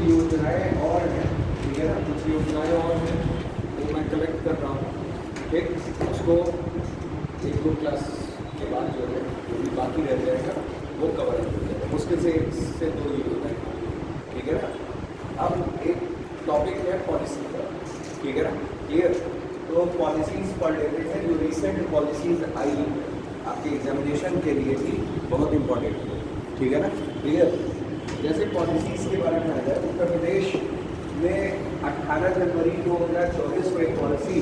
योजनाएं और हैं, ठीक है ना, कुछ योजनाएं और हैं वो मैं कलेक्ट कर रहा हूँ, ठीक। उसको एक दो क्लास के बाद जो है जो भी बाकी रह जाएगा वो कवर हो जाएगा, मुश्किल से 2 योजनाएं, ठीक है ना। अब एक टॉपिक है पॉलिसी का, ठीक है ना, क्लियर। तो पॉलिसीज़ पढ़ लेते हैं, जो रिसेंट पॉलिसीज़ आई हैं आपके एग्जामिनेशन के लिए भी बहुत इंपॉर्टेंट है, ठीक है ना, क्लियर। जैसे पॉलिसीज़ के बारे में आ जाए, उत्तर प्रदेश में 18 जनवरी 2024 को एक पॉलिसी,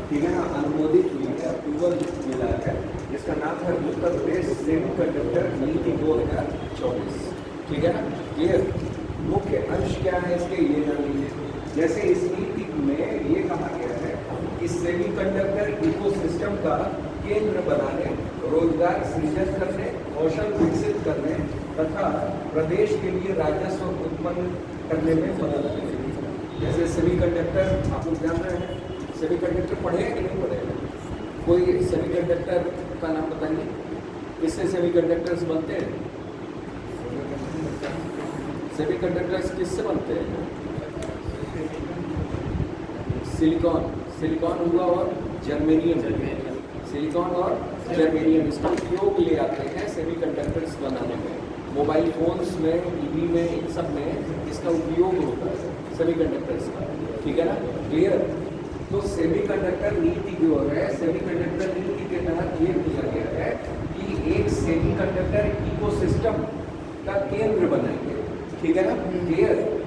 ठीक है ना, अनुमोदित हुई है, अप्रूवल मिला है, जिसका नाम है उत्तर प्रदेश सेमीकंडक्टर नीति 2024, ठीक है ना, क्लियर। मुख्य अंश क्या है इसके, ये जान लीजिए। जैसे इस नीति में ये कहा गया है कि सेमीकंडक्टर इकोसिस्टम का केंद्र बनाने, रोजगार सृजन करने, कौशल विकसित करने तथा प्रदेश के लिए राजस्व उत्पन्न करने में मदद करेगी। जैसे सेमीकंडक्टर आप लोग जान रहे हैं, सेमीकंडक्टर पढ़े हैं कि नहीं पढ़े हैं? कोई सेमीकंडक्टर का नाम बताइए, किससे सेमीकंडक्टर्स बनते हैं? सेमीकंडक्टर्स किससे बनते हैं? सिलिकॉन हुआ और जर्मेनियम, सिलिकॉन और जर्मेनियम, इसका उपयोग ले आते हैं सेमीकंडक्टर्स बनाने में। मोबाइल फोन्स में, टीवी में, इन सब में इसका उपयोग होता है सेमीकंडक्टर्स का, ठीक है ना, क्लियर। तो सेमीकंडक्टर नीति जो है, सेमीकंडक्टर नीति के तहत ये किया गया है कि एक सेमीकंडक्टर इकोसिस्टम का केंद्र बनाएंगे, ठीक है ना, क्लियर।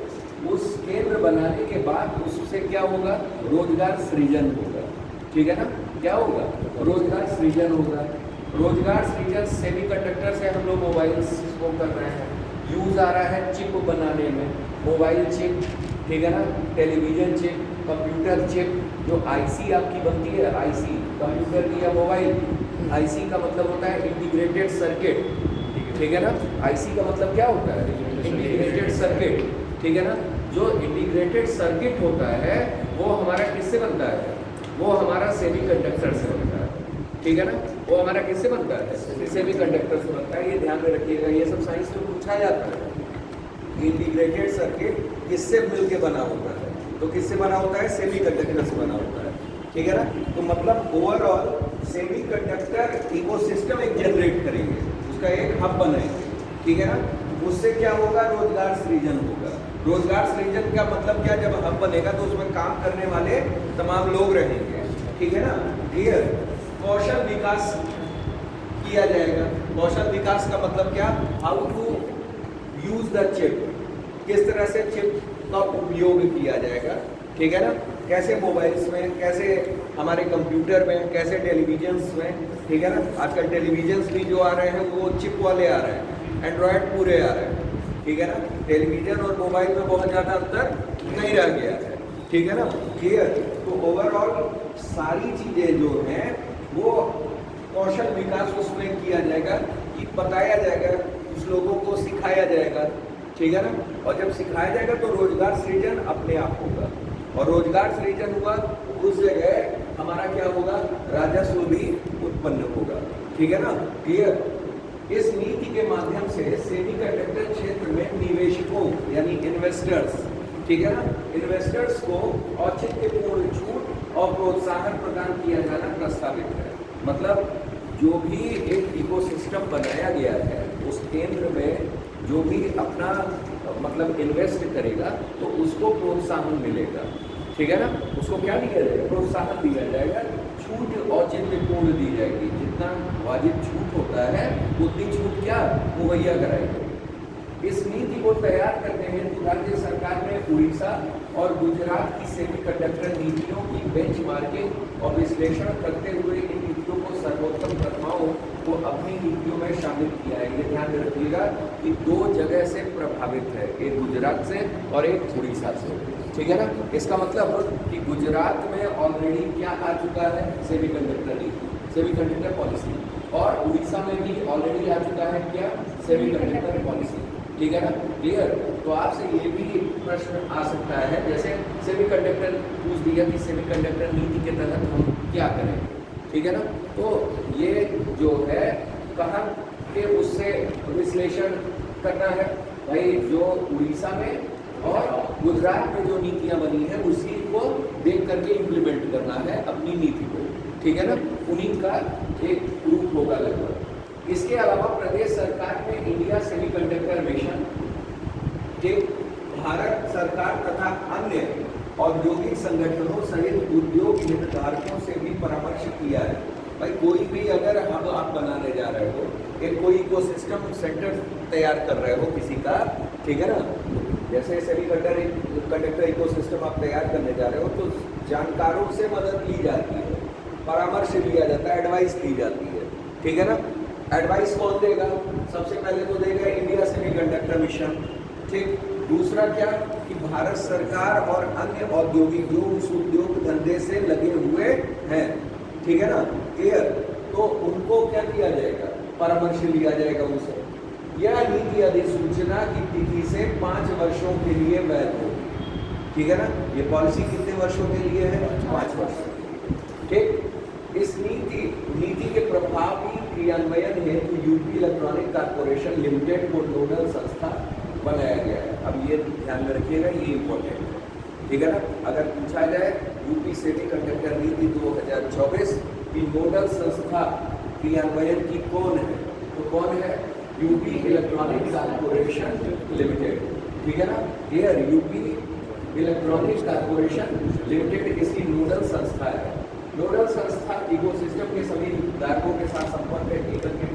उस केंद्र बनाने के बाद उससे क्या होगा, रोजगार सृजन होगा, ठीक है ना, क्या होगा, रोजगार सृजन होगा। रोजगार सृजन सेमीकंडक्टर से हम लोग मोबाइल्स को कर रहे हैं, यूज आ रहा है चिप बनाने में, मोबाइल चिप, ठीक है ना, टेलीविजन चिप, कंप्यूटर चिप, जो आईसी आपकी बनती है, आईसी कंप्यूटर की या मोबाइल, आईसी का मतलब होता है इंटीग्रेटेड सर्किट, ठीक है ना। आईसी का मतलब क्या होता है, इंटीग्रेटेड सर्किट, ठीक है ना। जो इंटीग्रेटेड सर्किट होता है वो हमारा किससे बनता है, वो हमारा सेमीकंडक्टर से बनता है, ठीक है ना। वो हमारा किससे बनता है, सेमीकंडक्टर से बनता है। ये ध्यान में रखिएगा, ये सब साइंस में पूछा जाता है। इंटीग्रेटेड सर्किट किससे मिलके बना होता है, तो किससे बना होता है, सेमीकंडक्टर से बना होता है, ठीक है ना। तो मतलब ओवरऑल सेमीकंडक्टर इकोसिस्टम एक जनरेट करेंगे, उसका एक हब बनाएंगे, ठीक है ना। उससे क्या होगा, रोजगार सृजन होगा। रोजगार सृजन का मतलब क्या, जब हब बनेगा तो उसमें काम करने वाले तमाम लोग रहेंगे, ठीक है ना, क्लियर। कौशल विकास किया जाएगा। कौशल विकास का मतलब क्या, how to use the chip, किस तरह से चिप का उपयोग किया जाएगा, ठीक है ना। कैसे मोबाइल्स में, कैसे हमारे कंप्यूटर में, कैसे टेलीविजन्स में, ठीक है ना। आजकल टेलीविजन्स भी जो आ रहे हैं वो चिप वाले आ रहे हैं, एंड्रॉयड पूरे आ रहे हैं, ठीक है ना। टेलीविजन और मोबाइल में बहुत ज़्यादा अंतर नहीं रह गया है, ठीक है ना, क्लियर। तो ओवरऑल सारी चीज़ें जो हैं वो कौशल विकास उसमें किया जाएगा, कि बताया जाएगा, कुछ लोगों को सिखाया जाएगा, ठीक है ना। और जब सिखाया जाएगा तो रोजगार सृजन अपने आप होगा, और रोजगार सृजन हुआ उस जगह हमारा क्या होगा, राजस्व भी उत्पन्न होगा, ठीक है ना, क्लियर। इस नीति के माध्यम से सेमीकंडक्टर क्षेत्र में निवेशकों यानी इन्वेस्टर्स, ठीक है ना, इन्वेस्टर्स को औचित्यपूर्ण छूट और प्रोत्साहन प्रदान किया जाना प्रस्तावित है। मतलब जो भी एक इकोसिस्टम बनाया गया है, उस केंद्र में जो भी अपना मतलब इन्वेस्ट करेगा तो उसको प्रोत्साहन मिलेगा, ठीक है ना। उसको क्या दिया जाएगा, प्रोत्साहन दिया जाएगा, छूट औचित्यपूर्ण दी जाएगी। जितना वाजिब छूट होता है उतनी छूट क्या मुहैया कराई जाएगी। इस नीति को तैयार करने हेतु राज्य सरकार ने उड़ीसा और गुजरात की सेमीकंडक्टर नीतियों की बेंचमार्किंग और विश्लेषण करते हुए इन नीतियों को सर्वोत्तम प्रतिमाओं को अपनी नीतियों में शामिल किया है। ये ध्यान रखिएगा कि 2 जगह से प्रभावित है, एक गुजरात से और एक उड़ीसा से, ठीक है ना। इसका मतलब कि गुजरात में ऑलरेडी क्या आ चुका है, सेमीकंडक्टर नीति, सेमीकंडक्टर पॉलिसी, और उड़ीसा में भी ऑलरेडी आ चुका है क्या, सेमीकंडक्टर पॉलिसी, ठीक है ना, क्लियर। तो आपसे ये भी प्रश्न आ सकता है, जैसे सेमीकंडक्टर पूछ दिया कि सेमीकंडक्टर नीति के तहत हम क्या करें, ठीक है ना। तो ये जो है कहाँ के उससे विश्लेषण करना है भाई, जो उड़ीसा में और गुजरात में जो नीतियां बनी है उसी को देख करके इम्प्लीमेंट करना है अपनी नीति को, ठीक है ना। उन्हीं का एक ग्रुप होगा लगभग। इसके अलावा प्रदेश सरकार ने इंडिया सेमीकंडक्टर मिशन के भारत सरकार तथा अन्य औद्योगिक संगठनों सहित उद्योग हितधारकों से भी परामर्श किया है। भाई कोई भी अगर हब आप बनाने जा रहे हो, एक कोई इकोसिस्टम सेंटर तैयार कर रहे हो किसी का, ठीक है ना, जैसे सेमीकंडक्टर इकोसिस्टम आप तैयार करने जा रहे हो तो जानकारों से मदद ली जाती है, परामर्श लिया जाता है, एडवाइस ली जाती है, ठीक है ना। एडवाइस कौन देगा? सबसे पहले तो देगा इंडिया सेमीकंडक्टर मिशन, ठीक। दूसरा क्या कि भारत सरकार और अन्य औद्योगिक जो उस उद्योग धंधे से लगे हुए हैं, ठीक है ना, क्लियर। तो उनको क्या किया जाएगा? परामर्श लिया जाएगा उनसे। यह नीति अधिसूचना की तिथि से 5 वर्षों के लिए वैध होगी, ठीक है ना। ये पॉलिसी कितने वर्षों के लिए है? 5 वर्ष, ठीक। इस नीति के प्रभावी क्रियान्वयन हेतु यूपी इलेक्ट्रॉनिक कॉर्पोरेशन लिमिटेड को नोडल संस्था बनाया गया है। अब ये ध्यान में रखिएगा, ये इम्पोर्टेंट है, ठीक है ना। अगर पूछा जाए यूपी सेमीकंडक्टर नीति 2024 की नोडल संस्था क्रियान्वयन की कौन है, तो कौन है? यूपी इलेक्ट्रॉनिक कॉर्पोरेशन लिमिटेड, ठीक है ना। Here UP electronic corporation limited इसकी नोडल संस्था है। नोडल संस्था इकोसिस्टम के सभी हितधारकों के साथ संपर्क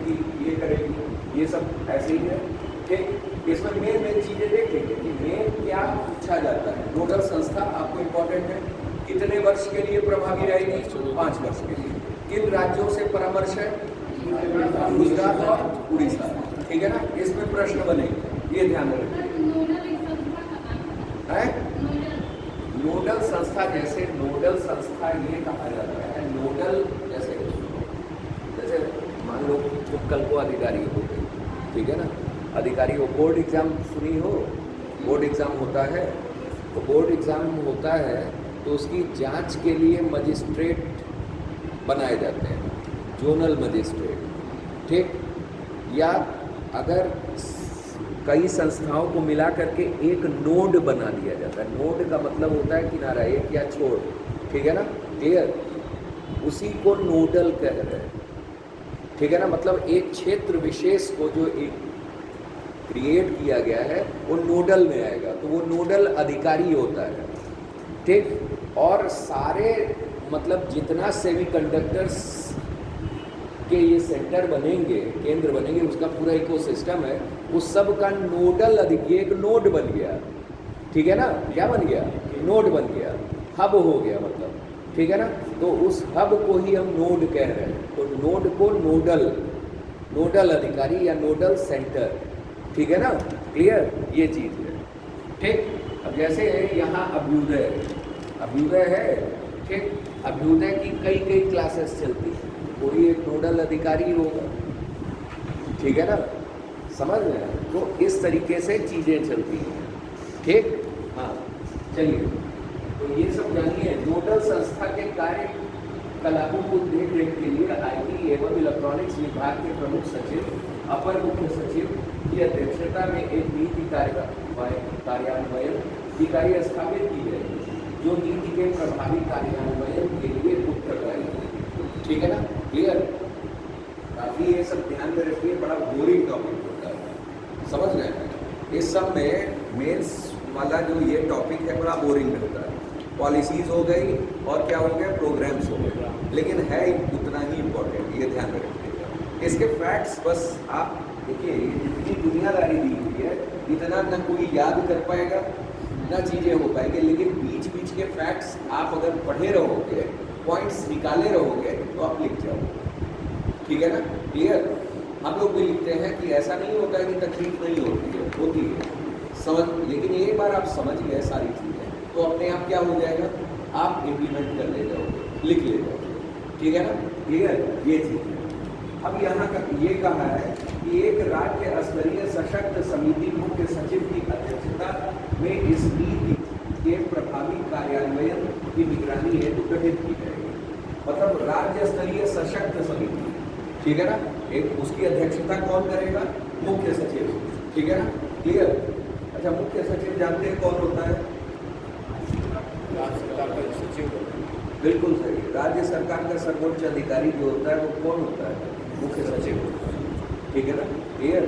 की ये करेगी, ये सब ऐसे ही है, ठीक। इसमें मेन चीजें देखेंगे कि मेन क्या पूछा जाता है। नोडल संस्था आपको इम्पोर्टेंट है, कितने वर्ष के लिए प्रभावी रहेगी? 5 वर्ष के लिए। किन राज्यों से परामर्श है? गुजरात और उड़ीसा, ठीक है ना। इसमें प्रश्न बनेंगे, ये ध्यान रखिए। नोडल संस्था, जैसे नोडल संस्था ये कहा जाता है, नोडल जैसे मान लो कल को अधिकारी हो गए, ठीक है ना, अधिकारी हो, बोर्ड एग्जाम सुनी हो, बोर्ड एग्जाम होता है, तो बोर्ड एग्जाम होता है तो उसकी जांच के लिए मजिस्ट्रेट बनाए जाते हैं, जोनल मजिस्ट्रेट, ठीक। या अगर कई संस्थाओं को मिला करके एक नोड बना दिया जाता है। नोड का मतलब होता है किनारा, एक या छोर, ठीक है ना, क्लियर। उसी को नोडल कह रहे हैं, ठीक है ना। मतलब एक क्षेत्र विशेष को जो एक क्रिएट किया गया है वो नोडल में आएगा, तो वो नोडल अधिकारी होता है, ठीक। और सारे मतलब जितना सेमीकंडक्टर्स के ये सेंटर बनेंगे, केंद्र बनेंगे, उसका पूरा इकोसिस्टम है, उस सब का नोडल अधिकारी, एक नोड बन गया, ठीक है ना। क्या बन गया? नोड बन गया, हब हो गया मतलब, ठीक है ना। तो उस हब को ही हम नोड कह रहे हैं। तो नोड को नोडल अधिकारी या नोडल सेंटर, ठीक है ना, क्लियर, ये चीज़ है, ठीक। अब जैसे यहाँ अभ्युदय है, ठीक। अभ्युदय की कई क्लासेस चलती है, कोई एक नोडल अधिकारी होगा, ठीक है ना, समझ में। तो इस तरीके से चीज़ें चलती हैं, ठीक। हाँ, चलिए, तो ये सब जानिए। नोडल संस्था के कार्यकलापों को देख रेख के लिए आईटी एवं इलेक्ट्रॉनिक्स विभाग के प्रमुख सचिव, अपर मुख्य सचिव की अध्यक्षता में एक नीति कार्यान्वयन इकाई स्थापित की जाएगी, जो नीति के प्रभावी कार्यान्वयन के लिए उत्तरदायी है, ठीक है ना, क्लियर। काफ़ी ये सब ध्यान में रखिए, बड़ा बोरिंग टॉपिक होता है, समझ रहे हैं। इस सब में मेंस वाला जो ये टॉपिक है बड़ा बोरिंग होता है। पॉलिसीज़ हो गई और क्या हो गया, प्रोग्राम्स हो गए, लेकिन है उतना ही इम्पोर्टेंट, ये ध्यान में रखिएगा। इसके फैक्ट्स बस आप देखिए, जितनी दुनियादारी दी हुई है इतना ना कोई याद कर पाएगा ना चीज़ें हो पाएंगे, लेकिन बीच के फैक्ट्स आप अगर पढ़े रहोगे, पॉइंट्स निकाले रहोगे, तो आप लिख जाओगे, ठीक है ना, क्लियर। हम लोग भी लिखते हैं कि ऐसा नहीं होता है कि तकलीफ नहीं होती है समझ, लेकिन एक बार आप समझ गए सारी चीज़ें तो अपने आप क्या हो जाएगा, आप इम्प्लीमेंट कर ले जाओगे, लिख ले जाओगे, ठीक है ना, क्लियर, ये चीज़ है। अब यहाँ का ये कहा है कि एक राज्य स्तरीय सशक्त समिति मुख्य सचिव की अध्यक्षता में इस नीति के प्रभावी कार्यान्वयन की निगरानी हेतु गठित की जाएगी। मतलब राज्य स्तरीय सशक्त समिति, ठीक है ना, एक उसकी अध्यक्षता कौन करेगा, मुख्य सचिव, ठीक है ना, क्लियर। अच्छा, मुख्य सचिव जानते हैं कौन होता है? राज्य सरकार का जो सचिव है, बिल्कुल सही। राज्य सरकार का सर्वोच्च अधिकारी जो होता है वो कौन होता है? मुख्य सचिव। ठीक है ना, क्लियर।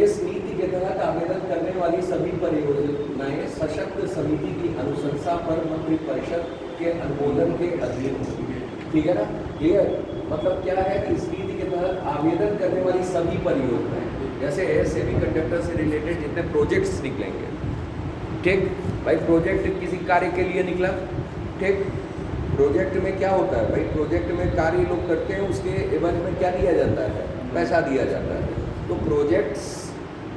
इस नीति के तहत आवेदन करने वाली सभी परियोजनाएं सशक्त समिति की अनुशंसा पर मंत्रिपरिषद के अनुमोदन के अधीन होंगी। ठीक है ना, क्लियर। मतलब क्या है कि इस नीति के तहत आवेदन करने वाली सभी परियोजनाएं, जैसे सेमीकंडक्टर से रिलेटेड जितने प्रोजेक्ट्स निकलेंगे, ठीक भाई, प्रोजेक्ट किसी कार्य के लिए निकला, ठीक, प्रोजेक्ट में क्या होता है भाई, प्रोजेक्ट में कार्य लोग करते हैं, उसके एवज में क्या दिया जाता है? पैसा दिया जाता है। तो प्रोजेक्ट्स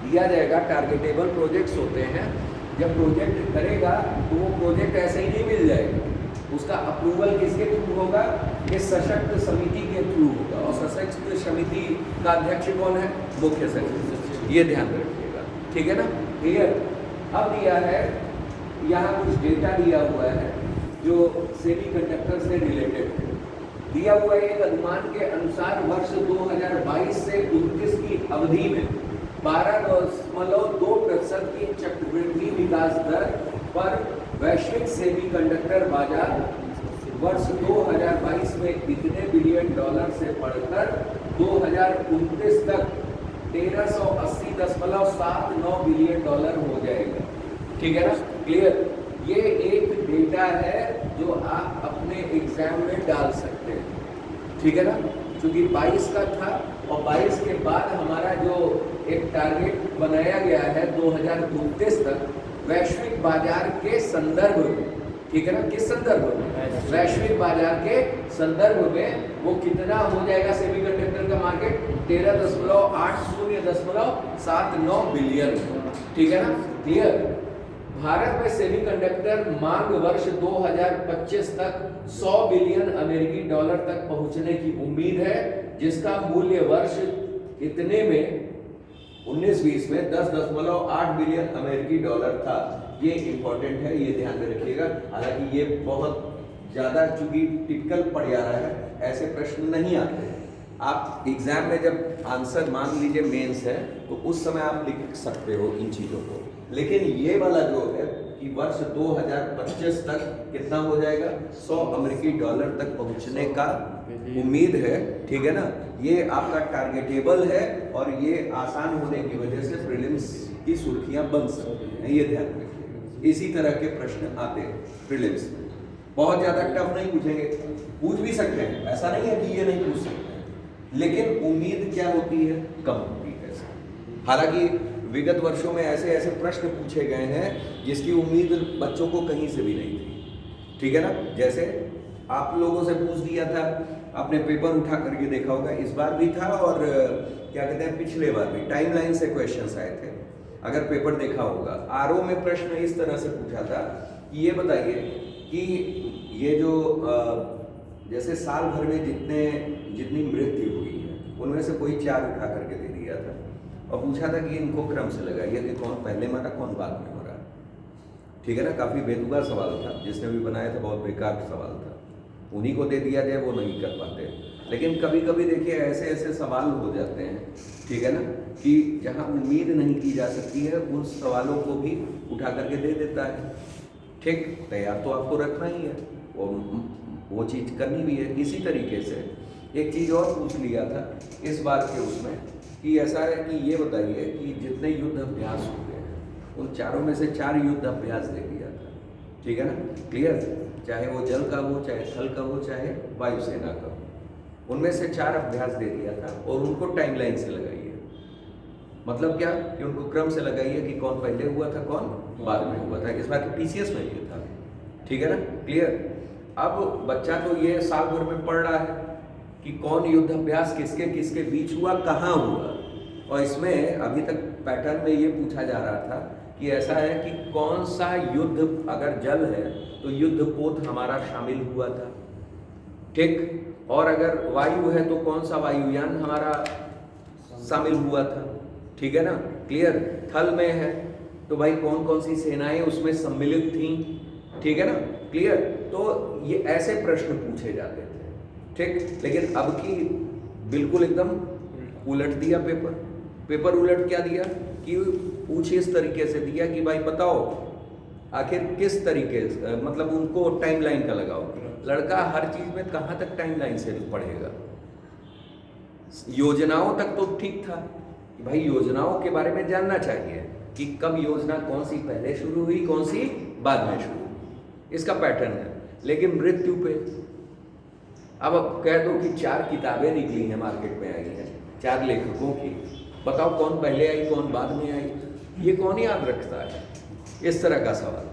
दिया जाएगा, टारगेटेबल प्रोजेक्ट्स होते हैं। जब प्रोजेक्ट करेगा तो वो प्रोजेक्ट ऐसे ही नहीं मिल जाएगा, उसका अप्रूवल किसके थ्रू होगा? इस सशक्त समिति के थ्रू होगा। और सशक्त समिति का अध्यक्ष कौन है? मुख्य सचिव। ये ध्यान रखिएगा, ठीक है ना, क्लियर। अब दिया है यहाँ कुछ डेटा दिया हुआ है जो सेमीकंडक्टर से रिलेटेड है। दिया हुआ एक अनुमान के अनुसार वर्ष 2022 से 29 की अवधि में 12.2% की चक्रवृद्धि विकास दर पर वैश्विक सेमीकंडक्टर बाजार वर्ष 2022 में कितने बिलियन डॉलर से बढ़कर 2029 तक 1380.79 बिलियन डॉलर हो जाएगा। ठीक है ना, क्लियर। ये एक डेटा है जो आप अपने एग्जाम में डाल सकते हैं, ठीक है ना, क्योंकि 22 का था और 22 के बाद हमारा जो एक टारगेट बनाया गया है 2029 तक वैश्विक बाजार के संदर्भ में, ठीक है ना, किस संदर्भ में? वैश्विक बाजार के संदर्भ में वो कितना हो जाएगा सेमीकंडक्टर का मार्केट? 13.80.79 बिलियन, ठीक है ना, क्लियर। भारत में सेमीकंडक्टर मांग वर्ष 2025 तक 100 बिलियन अमेरिकी डॉलर तक पहुंचने की उम्मीद है, जिसका मूल्य वर्ष इतने में 19-20 में 10.8 बिलियन अमेरिकी डॉलर था। ये इंपॉर्टेंट है, ये ध्यान में रखिएगा। हालांकि ये बहुत ज्यादा चूंकि टिपिकल पड़ जा रहा है, ऐसे प्रश्न नहीं आते हैं। आप एग्जाम में जब आंसर मान लीजिए मेंस है तो उस समय आप लिख सकते हो इन चीजों को, लेकिन ये वाला जो है कि वर्ष 2025 तक कितना हो जाएगा? 100 अमेरिकी डॉलर तक पहुंचने का उम्मीद है, ठीक है ना। ये आपका टारगेटेबल है और ये आसान होने की वजह से प्रीलिम्स की सुर्खियां बन सकती हैं, ये ध्यान रखिएगा। इसी तरह के प्रश्न आते हैं प्रीलिम्स में, बहुत ज्यादा टफ नहीं पूछेंगे, पूछ भी सकते हैं, ऐसा नहीं है कि ये नहीं पूछ सकते, लेकिन उम्मीद क्या होती है? कम होती है। हालांकि विगत वर्षों में ऐसे ऐसे प्रश्न पूछे गए हैं जिसकी उम्मीद बच्चों को कहीं से भी नहीं थी, ठीक है ना। जैसे आप लोगों से पूछ दिया था, आपने पेपर उठा करके देखा होगा, इस बार भी था और क्या कहते हैं पिछले बार भी टाइमलाइन से क्वेश्चंस आए थे। अगर पेपर देखा होगा, आरओ में प्रश्न इस तरह से पूछा था कि ये बताइए कि ये जो जैसे साल भर में जितनी मृत्यु हुई है उनमें से कोई 4 उठा करके दे दिया था और पूछा था कि इनको क्रम से लगाइए कि कौन पहले मरा कौन बाद में मरा, ठीक है ना। काफ़ी बेतुका सवाल था, जिसने भी बनाया था बहुत बेकार सवाल था, उन्हीं को दे दिया जाए वो नहीं कर पाते। लेकिन कभी कभी देखिए ऐसे ऐसे सवाल हो जाते हैं, ठीक है ना, कि जहाँ उम्मीद नहीं की जा सकती है उन सवालों को भी उठा करके दे देता है। ठीक, तैयार तो आपको रखना ही है और वो चीज़ करनी भी है। इसी तरीके से एक चीज़ और पूछ लिया था इस बार के उसमें कि ऐसा है कि ये बताइए कि जितने युद्ध अभ्यास हो गए हैं उन चारों में से 4 युद्ध अभ्यास दे दिया था, ठीक है ना, क्लियर। चाहे वो जल का हो, चाहे थल का हो, चाहे वायुसेना का हो, उनमें से 4 अभ्यास दे दिया था और उनको टाइमलाइन से लगाइए। मतलब क्या कि उनको क्रम से लगाइए कि कौन पहले हुआ था कौन बाद में हुआ था। इस बार के पीसीएस में ये था, ठीक है ना, क्लियर। अब बच्चा तो ये साल भर में पढ़ रहा है कि कौन युद्ध अभ्यास किसके किसके बीच हुआ, कहाँ हुआ, और इसमें अभी तक पैटर्न में ये पूछा जा रहा था कि ऐसा है कि कौन सा युद्ध, अगर जल है तो युद्ध पोत हमारा शामिल हुआ था, ठीक, और अगर वायु है तो कौन सा वायुयान हमारा शामिल हुआ था, ठीक है ना, क्लियर। थल में है तो भाई कौन कौन सी सेनाएं उसमें सम्मिलित थीं, ठीक है ना, क्लियर। तो ये ऐसे प्रश्न पूछे जाते थे, ठीक। लेकिन अब की बिल्कुल एकदम उलट दिया पेपर। पेपर उलट क्या दिया कि पूछ इस तरीके से दिया कि भाई बताओ आखिर किस तरीके से, मतलब उनको टाइमलाइन का लगाओ। लड़का हर चीज में कहाँ तक टाइमलाइन से पढ़ेगा? योजनाओं तक तो ठीक था कि भाई योजनाओं के बारे में जानना चाहिए कि कब योजना कौन सी पहले शुरू हुई, कौन सी बाद में शुरू हुई, इसका पैटर्न है। लेकिन मृत्यु पे अब कह दो कि 4 किताबें निकली हैं, मार्केट में आई हैं 4 लेखकों की, बताओ कौन पहले आई कौन बाद में आई, ये कौन याद रखता है? इस तरह का सवाल,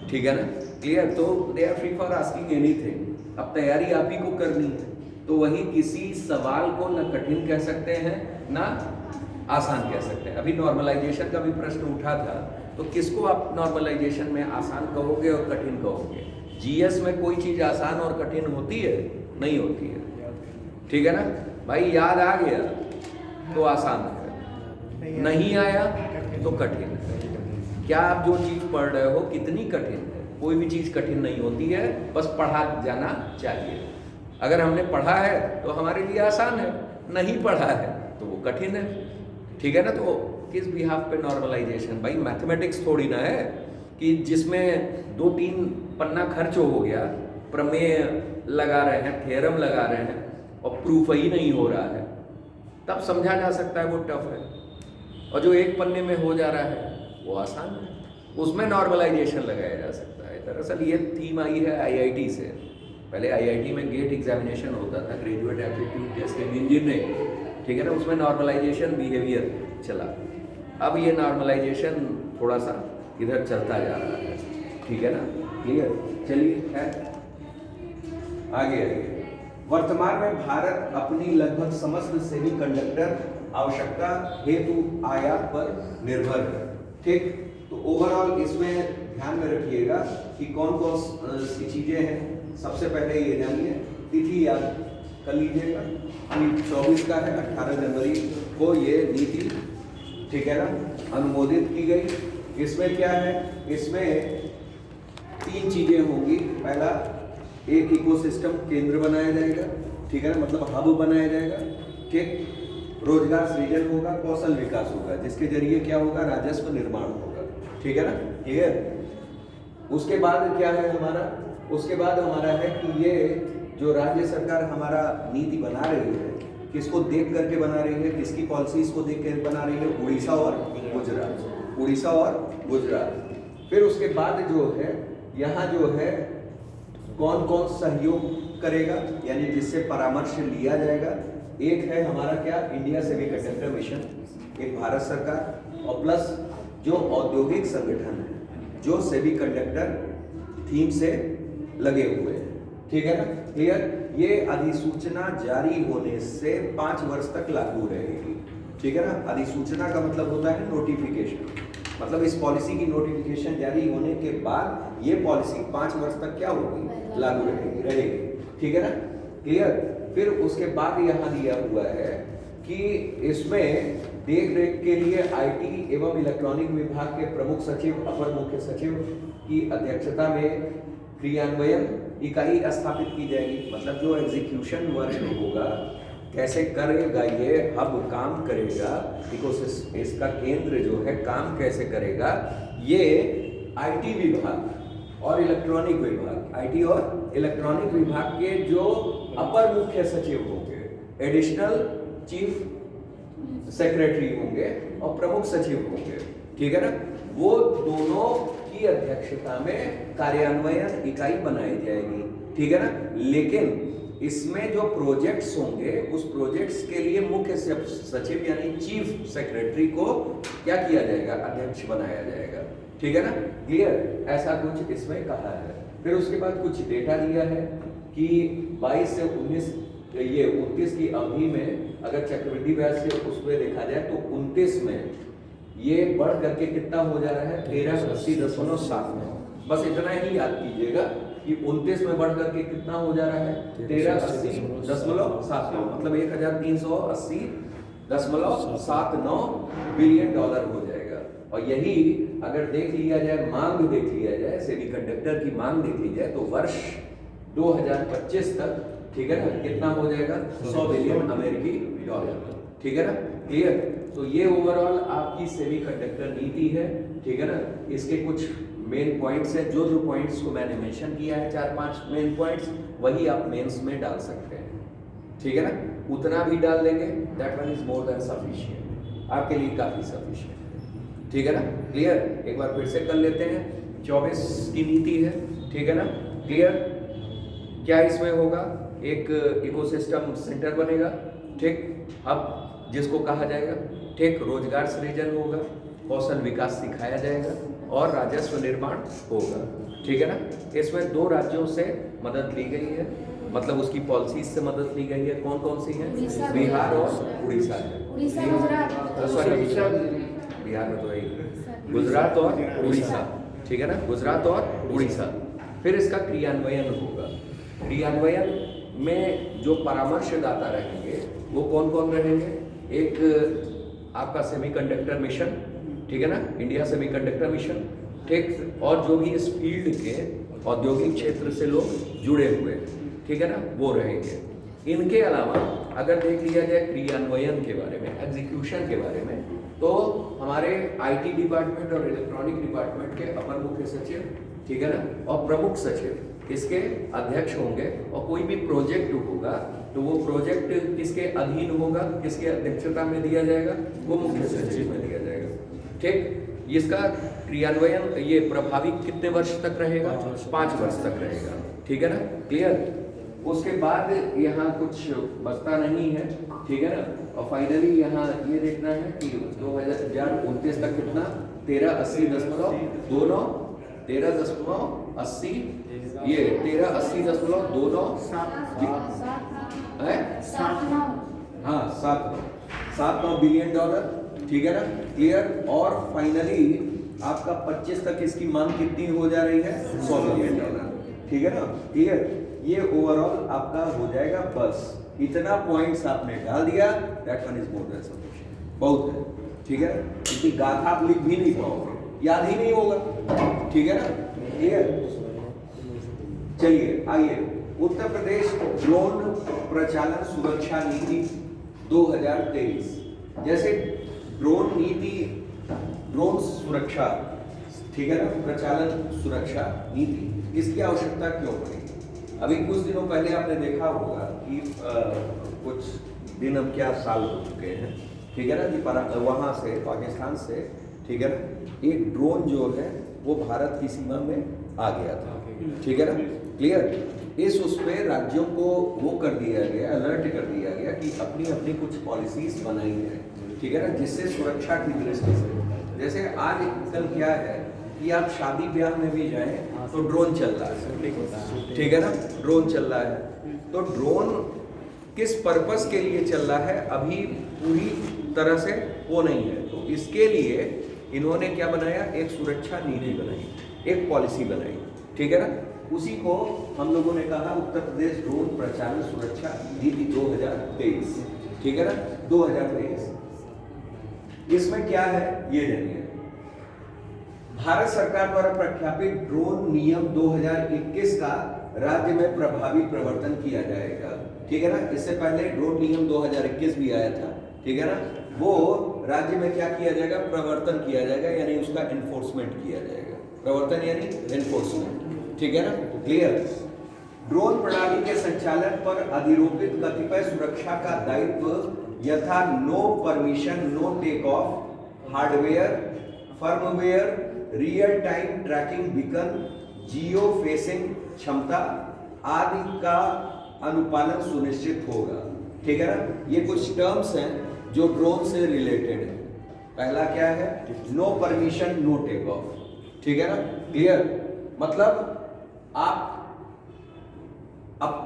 ठीक है ना, क्लियर? तो they are free for asking anything. अब तैयारी आप ही को करनी है, तो वही किसी सवाल को न कठिन कह सकते हैं ना आसान कह सकते हैं। अभी नॉर्मलाइजेशन का भी प्रश्न उठा था, तो किसको आप नॉर्मलाइजेशन में आसान कहोगे और कठिन कहोगे? जीएस में कोई चीज़ आसान और कठिन होती है? नहीं होती है, ठीक है ना भाई? याद आ गया तो आसान है, नहीं आया तो कठिन है। क्या आप जो चीज़ पढ़ रहे हो कितनी कठिन है? कोई भी चीज़ कठिन नहीं होती है, बस पढ़ा जाना चाहिए। अगर हमने पढ़ा है तो हमारे लिए आसान है, नहीं पढ़ा है तो वो कठिन है, ठीक है ना? तो किस बिहाफ पे नॉर्मलाइजेशन? भाई मैथमेटिक्स थोड़ी ना है कि जिसमें 2-3 पन्ना खर्च हो गया, प्रमेय लगा रहे हैं, थ्योरम लगा रहे हैं और प्रूफ ही नहीं हो रहा है, तब समझा जा सकता है वो टफ है। और जो 1 पन्ने में हो जा रहा है वो आसान है, उसमें नॉर्मलाइजेशन लगाया जा सकता है। दरअसल ये थीम आई है आईआईटी से। पहले आईआईटी में गेट एग्जामिनेशन होता था, graduate aptitude test in engineering, ठीक है ना, उसमें नॉर्मलाइजेशन बिहेवियर चला। अब ये नॉर्मलाइजेशन थोड़ा सा इधर चलता जा रहा है, ठीक है ना, क्लियर? चलिए है आगे आगे। वर्तमान में भारत अपनी लगभग समस्त सेमीकंडक्टर आवश्यकता हेतु आयात पर निर्भर है, ठीक? तो ओवरऑल इसमें ध्यान में रखिएगा कि कौन कौन सी चीजें हैं। सबसे पहले ये जानिए, तिथि याद कर लीजिएगा, 24 का है, 18 जनवरी को ये नीति, ठीक है ना, अनुमोदित की गई। इसमें क्या है? इसमें 3 चीजें होंगी। पहला, एक इकोसिस्टम केंद्र बनाया जाएगा, ठीक है ना, मतलब हब बनाया जाएगा, ठीक? रोजगार सृजन होगा, कौशल विकास होगा, जिसके जरिए क्या होगा? राजस्व निर्माण होगा, ठीक है ना, क्लियर? उसके बाद क्या है हमारा? उसके बाद हमारा है कि ये जो राज्य सरकार हमारा नीति बना रही है, किसको देख करके बना रही है, किसकी पॉलिसीज को देख कर बना रही है? उड़ीसा और गुजरात, उड़ीसा और गुजरात। फिर उसके बाद जो है यहाँ जो है कौन कौन सहयोग करेगा, यानी जिससे परामर्श लिया जाएगा। एक है हमारा क्या? इंडिया सेमीकंडक्टर मिशन, एक भारत सरकार, और प्लस जो औद्योगिक संगठन है जो सेमीकंडक्टर थीम से लगे हुए हैं, ठीक है ना, क्लियर? ये अधिसूचना जारी होने से 5 वर्ष तक लागू रहेगी, ठीक है ना? अधिसूचना का मतलब होता है नोटिफिकेशन, मतलब इस पॉलिसी की नोटिफिकेशन जारी होने के बाद ये पॉलिसी 5 वर्ष तक क्या होगी? लागू रहेगी, ठीक है ना, क्लियर? फिर उसके बाद यहाँ दिया हुआ है कि इसमें देख रेख के लिए आईटी एवं इलेक्ट्रॉनिक विभाग के प्रमुख सचिव, अपर मुख्य सचिव की अध्यक्षता में क्रियान्वयन इकाई स्थापित की जाएगी। मतलब जो एग्जीक्यूशन वर्क होगा, कैसे करेगा ये हब, काम करेगा, इकोसिस्टम, इसका केंद्र जो है काम कैसे करेगा, ये आईटी विभाग और इलेक्ट्रॉनिक विभाग, आईटी और इलेक्ट्रॉनिक विभाग के जो अपर मुख्य सचिव होंगे, एडिशनल चीफ सेक्रेटरी होंगे और प्रमुख सचिव होंगे, ठीक है ना, वो दोनों की अध्यक्षता में कार्यान्वयन इकाई बनाई जाएगी, ठीक है ना। लेकिन इसमें जो प्रोजेक्ट्स होंगे उस प्रोजेक्ट्स के लिए मुख्य सचिव यानी चीफ सेक्रेटरी को क्या किया जाएगा? अध्यक्ष बनाया जाएगा, ठीक है ना, क्लियर? ऐसा कुछ इसमें कहा है। फिर उसके बाद कुछ डेटा दिया है कि 22 से 29 की अवधि में अगर चक्रवृद्धि ब्याज से उस पर देखा जाए तो 29 में ये बढ़ करके कितना हो जा रहा है? 1380.79। बस इतना ही याद कीजिएगा कि 29 में बढ़ करके कितना हो जा रहा है? 1380.79, मतलब 1380.79 बिलियन डॉलर हो जाएगा। और यही अगर देख लिया जाए, मांग देख लिया जाए, सेमीकंडक्टर की मांग देख ली जाए तो वर्ष 2025 तक, ठीक है ना, कितना हो जाएगा? 100 बिलियन अमेरिकी डॉलर, ठीक है ना, क्लियर? तो ये ओवरऑल आपकी सेमीकंडक्टर नीति है, ठीक है ना। इसके कुछ मेन पॉइंट्स हैं, जो पॉइंट्स को मैंने मेंशन किया है, 4-5 मेन पॉइंट्स, वही आप मेंस में डाल सकते हैं, ठीक है ना। उतना भी डाल देंगे, that one is more than sufficient, आपके लिए काफी सफिशिएंट, ठीक है ना। क्लियर, एक बार फिर से कर लेते हैं। 24 की नीति है, ठीक है ना। क्लियर, क्या इसमें होगा, एक इकोसिस्टम सेंटर बनेगा, ठीक, अब जिसको कहा जाएगा, ठीक, रोजगार सृजन होगा, कौशल विकास सिखाया जाएगा और राजस्व निर्माण होगा, ठीक है ना। इसमें 2 राज्यों से मदद ली गई है, मतलब उसकी पॉलिसीज से मदद ली गई है। कौन कौन सी है? बिहार और उड़ीसा है। सॉरी, बिहार में तो यही, गुजरात और उड़ीसा, ठीक है ना, गुजरात और उड़ीसा। फिर इसका क्रियान्वयन होगा। क्रियान्वयन में जो परामर्शदाता रहेंगे वो कौन कौन रहेंगे? एक आपका सेमीकंडक्टर मिशन, ठीक है ना, इंडिया सेमीकंडक्टर मिशन, ठीक, और जो भी इस फील्ड के औद्योगिक क्षेत्र से लोग जुड़े हुए, ठीक है ना, वो रहेंगे। इनके अलावा अगर देख लिया जाए क्रियान्वयन के बारे में, एग्जीक्यूशन के बारे में, तो हमारे आईटी डिपार्टमेंट और इलेक्ट्रॉनिक डिपार्टमेंट के अपर मुख्य सचिव, ठीक है ना, और प्रमुख सचिव इसके अध्यक्ष होंगे। और कोई भी प्रोजेक्ट होगा तो वो प्रोजेक्ट किसके अधीन होगा, किसके अध्यक्षता में दिया जाएगा? वो मुख्य सचिव में दिया जाएगा, ठीक। इसका क्रियान्वयन ये प्रभावी कितने वर्ष तक रहेगा? 5 वर्ष तक रहेगा, ठीक है ना। क्लियर, उसके बाद यहाँ कुछ बचता नहीं है, ठीक है ना। और फाइनली यहाँ ये देखना है कि 2029 तक कितना, 1380.29, 13.80, ये 1380.29 है, 7.9 बिलियन डॉलर, ठीक है ना। क्लियर, और फाइनली आपका 25 तक इसकी मांग कितनी हो जा रही है? 100 बिलियन डॉलर, ठीक है ना। क्लियर, ये ओवरऑल आपका हो जाएगा। बस इतना पॉइंट्स आपने डाल दिया, that one is more than sufficient, बहुत है, ठीक है। इतनी गाथा आप लिख भी नहीं पाओगे, याद ही नहीं होगा, ठीक है ना। क्लियर, चलिए आइए, उत्तर प्रदेश ड्रोन प्रचालन सुरक्षा नीति 2023। जैसे ड्रोन नीति, ड्रोन सुरक्षा, ठीक है ना, प्रचालन सुरक्षा नीति, इसकी आवश्यकता क्यों पड़ी? अभी कुछ दिनों पहले आपने देखा होगा कि कुछ दिन, अब क्या साल हो चुके हैं, ठीक है ना, कि वहाँ से, पाकिस्तान से, ठीक है ना, एक ड्रोन जो है वो भारत की सीमा में आ गया था, ठीक है ना। क्लियर, इस उस पे राज्यों को वो कर दिया गया, अलर्ट कर दिया गया कि अपनी अपनी कुछ पॉलिसीज बनाई है, ठीक है ना, जिससे सुरक्षा की दृष्टि से, जैसे आज कल क्या है कि आप शादी ब्याह में भी जाएं तो ड्रोन चल रहा है, ठीक है ना, ड्रोन चल रहा है। तो ड्रोन किस पर्पस के लिए चल रहा है अभी पूरी तरह से वो नहीं है। तो इसके लिए इन्होंने क्या बनाया, एक सुरक्षा नीति बनाई, एक पॉलिसी बनाई, ठीक है ना। उसी को हम लोगों ने कहा उत्तर प्रदेश ड्रोन प्रचालन सुरक्षा नीति 2023, ठीक है ना, 2023। इसमें क्या है ये जानिए। भारत सरकार द्वारा प्रख्यापित ड्रोन नियम 2021 का राज्य में प्रभावी प्रवर्तन किया जाएगा, ठीक है ना। इससे पहले ड्रोन नियम 2021 भी आया था, ठीक है ना, वो राज्य में क्या किया जाएगा, प्रवर्तन किया जाएगा, यानी उसका एनफोर्समेंट किया जाएगा। प्रवर्तन यानी एनफोर्समेंट, ठीक है ना। क्लियर, ड्रोन प्रणाली के संचालन पर अधिरोपित कतिपय सुरक्षा का दायित्व यथा no permission no take off, hardware, firmware, real time tracking beacon, geo facing क्षमता आदि का अनुपालन सुनिश्चित होगा, ठीक है ना। ये कुछ टर्म्स हैं जो ड्रोन से रिलेटेड है। पहला क्या है, no permission no take off, ठीक है ना। क्लियर, मतलब आप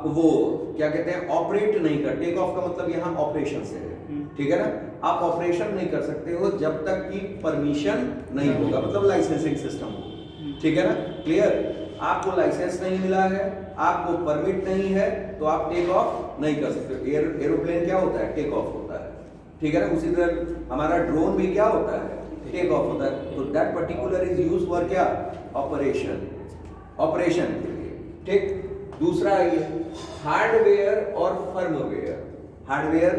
वो क्या कहते हैं, ऑपरेट नहीं कर, टेक ऑफ का मतलब यहाँ ऑपरेशन से है, ठीक है ना। आप ऑपरेशन नहीं कर सकते हो जब तक कि परमिशन नहीं होगा, मतलब लाइसेंसिंग सिस्टम हो, ठीक है ना। क्लियर, आपको लाइसेंस नहीं मिला है, आपको परमिट नहीं है, तो आप टेक ऑफ नहीं कर सकते। एरोप्लेन क्या होता है, टेक ऑफ होता है, ठीक है ना। उसी तरह हमारा ड्रोन भी क्या होता है, टेक ऑफ होता है। तो that particular is use for क्या, ऑपरेशन, ऑपरेशन के लिए, ठीक। दूसरा ये हार्डवेयर और फर्मवेयर। हार्डवेयर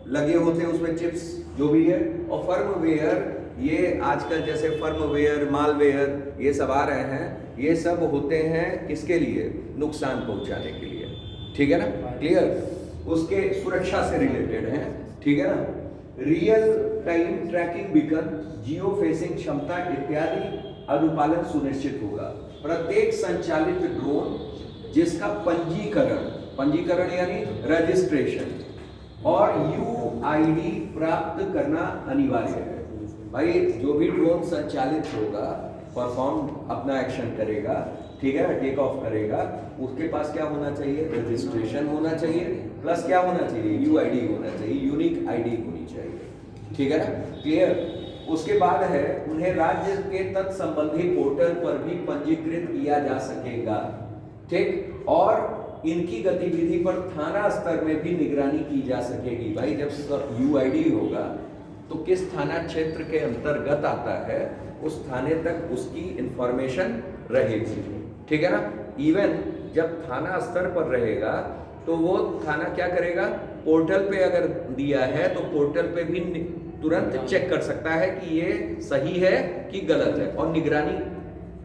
लगे होते हैं उसमें चिप्स जो भी है। और फर्मवेयर, ये आजकल जैसे फर्मवेयर, मालवेयर ये सब आ रहे हैं, ये सब होते हैं किसके लिए? नुकसान पहुंचाने के लिए, ठीक है ना? क्लियर? उसके सुरक्षा से रिलेटेड है, ठीक है ना? Real time tracking beacon, geo facing क्षमता इत्यादि अनुपालन सुनिश्चित होगा। प्रत्येक संचालित ड्रोन जिसका पंजीकरण यानी रजिस्ट्रेशन और UID प्राप्त करना अनिवार्य है। भाई जो भी ड्रोन संचालित होगा, परफॉर्म अपना एक्शन करेगा, ठीक है ना, टेक ऑफ करेगा, उसके पास क्या होना चाहिए? रजिस्ट्रेशन होना चाहिए, प्लस क्या होना चाहिए? UID होना चाहिए, यूनिक ID होनी चाहिए, ठीक है ना? क्लियर? उसके बाद है उन्हें राज्य के तत्संबंधी पोर्टल पर भी पंजीकृत किया जा सकेगा, ठीक? और इनकी गतिविधि पर थाना स्तर में भी निगरानी की जा सकेगी। भाई जब UID होगा तो किस थाना क्षेत्र के अंतर्गत आता है, उस थाने तक उसकी इंफॉर्मेशन रहेगी, ठीक है ना? इवन जब थाना स्तर पर रहेगा तो वो थाना क्या करेगा? पोर्टल पे अगर दिया है तो पोर्टल पे भी तुरंत चेक कर सकता है कि ये सही है कि गलत है, और निगरानी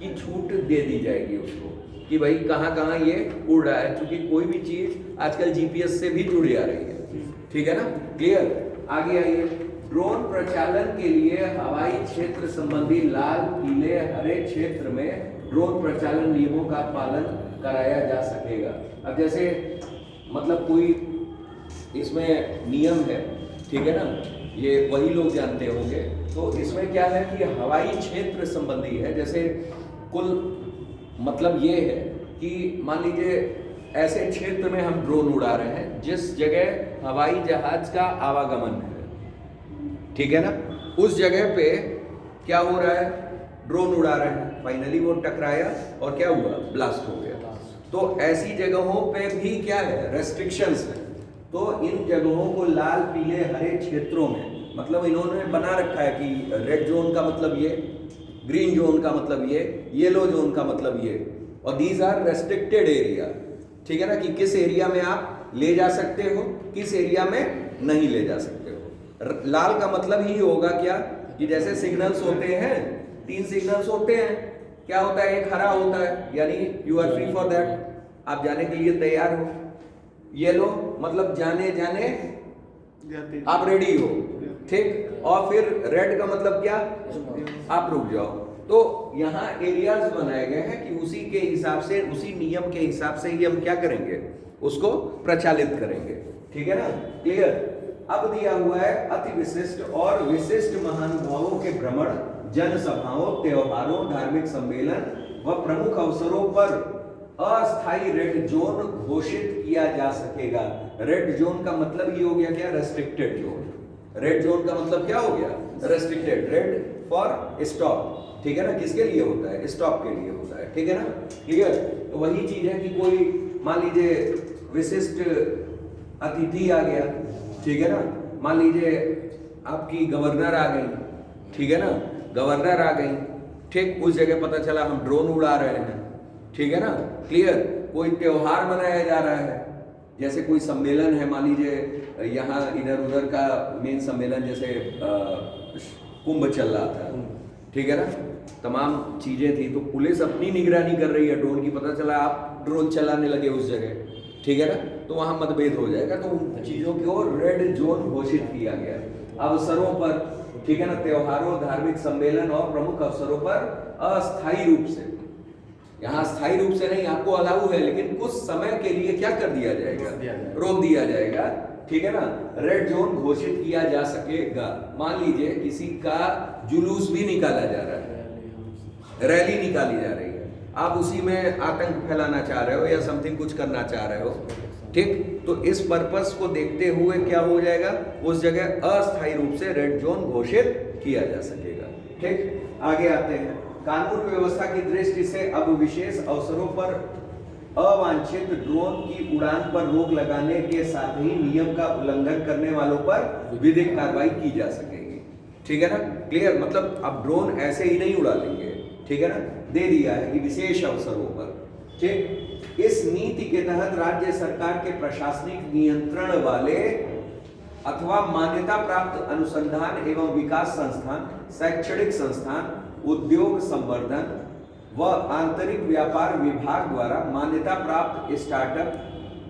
की छूट दे दी जाएगी उसको कि भाई कहाँ कहाँ ये उड़ रहा है, क्योंकि कोई भी चीज आजकल GPS से भी जुड़ी आ रही है, ठीक है ना? क्लियर? आगे आइए। ड्रोन प्रचालन के लिए हवाई क्षेत्र संबंधी लाल, पीले, हरे क्षेत्र में ड्रोन प्रचालन नियमों का पालन कराया जा सकेगा। अब जैसे मतलब कोई इसमें नियम है, ठीक है ना, ये वही लोग जानते होंगे। तो इसमें क्या है कि हवाई क्षेत्र संबंधी है। जैसे कुल मतलब ये है कि मान लीजिए ऐसे क्षेत्र में हम ड्रोन उड़ा रहे हैं जिस जगह हवाई जहाज का आवागमन है, ठीक है ना, उस जगह पे क्या हो रहा है? ड्रोन उड़ा रहे हैं, फाइनली वो टकराया और क्या हुआ? ब्लास्ट हो गया। तो ऐसी जगहों पे भी क्या है? रेस्ट्रिक्शंस है। तो इन जगहों को लाल, पीले, हरे क्षेत्रों में मतलब इन्होंने बना रखा है कि रेड जोन का मतलब ये, ग्रीन जोन का मतलब ये, येलो जोन का मतलब ये, और दीज आर रेस्ट्रिक्टेड एरिया, ठीक है ना, कि किस एरिया में आप ले जा सकते हो, किस एरिया में नहीं ले जा सकते हो। लाल का मतलब ही होगा क्या कि जैसे सिग्नल्स होते हैं, 3 सिग्नल्स होते हैं, क्या होता है? एक हरा होता है, यानी you are free for that, आप जाने के लिए तैयार हो। येलो मतलब जाने आप रेडी हो, ठीक? और फिर रेड का मतलब क्या? आप रुक जाओ। तो यहाँ एरियाज बनाए गए हैं कि उसी के हिसाब से, उसी नियम के हिसाब से ही हम क्या करेंगे? उसको प्रचालित करेंगे, ठीक है ना? क्लियर? अब दिया हुआ है अति विशिष्ट और विशिष्ट महानुभावों के भ्रमण, जनसभाओं, त्योहारों, धार्मिक सम्मेलन व प्रमुख अवसरों पर अस्थायी रेड जोन घोषित किया जा सकेगा। रेड जोन का मतलब ये हो गया क्या? Restricted zone. रेड जोन का मतलब क्या हो गया? रेस्ट्रिक्टेड। रेड फॉर स्टॉप, ठीक है ना? किसके लिए होता है? स्टॉप के लिए होता है, ठीक है ना? क्लियर? तो वही चीज है कि कोई मान लीजिए विशिष्ट अतिथि आ गया, ठीक है ना, मान लीजिए आपकी गवर्नर आ गई, ठीक है ना, गवर्नर आ गई, ठीक, उस जगह पता चला हम ड्रोन उड़ा रहे हैं, ठीक है ना? क्लियर? कोई त्योहार मनाया जा रहा है, जैसे कोई सम्मेलन है, मान लीजिए यहाँ इधर उधर का मेन सम्मेलन, जैसे कुंभ चल रहा था, ठीक है ना, तमाम चीजें थी, तो पुलिस अपनी निगरानी कर रही है ड्रोन की, पता चला आप ड्रोन चलाने लगे उस जगह, ठीक है ना, तो वहां मतभेद हो जाएगा। तो उन चीजों को रेड जोन घोषित किया गया। अवसरों पर, ठीक है ना, त्योहारों, धार्मिक सम्मेलन और प्रमुख अवसरों पर अस्थायी रूप से, यहाँ स्थायी रूप से नहीं, आपको अलाउ है, लेकिन कुछ समय के लिए क्या कर दिया जाएगा? रोक दिया जाएगा, ठीक है ना, रेड जोन घोषित किया जा सकेगा। मान लीजिए किसी का जुलूस भी निकाला जा रहा है, रैली निकाली जा रही है, आप उसी में आतंक फैलाना चाह रहे हो या समथिंग कुछ करना चाह रहे हो, ठीक, तो इस पर्पस को देखते हुए क्या हो जाएगा? उस जगह अस्थायी रूप से रेड जोन घोषित किया जा सकेगा, ठीक। आगे आते हैं। कानून व्यवस्था की दृष्टि से अब विशेष अवसरों पर अवांछित ड्रोन की उड़ान पर रोक लगाने के साथ ही नियम का उल्लंघन करने वालों पर विधिक कार्रवाई की जा सकेगी, ठीक है ना? क्लियर? मतलब अब ड्रोन ऐसे ही नहीं उड़ा लेंगे, ठीक है ना, दे दिया है कि विशेष अवसरों पर, ठीक। इस नीति के तहत राज्य सरकार के प्रशासनिक नियंत्रण वाले अथवा मान्यता प्राप्त अनुसंधान एवं विकास संस्थान, शैक्षणिक संस्थान, उद्योग संवर्धन व आंतरिक व्यापार विभाग द्वारा मान्यता प्राप्त स्टार्टअप,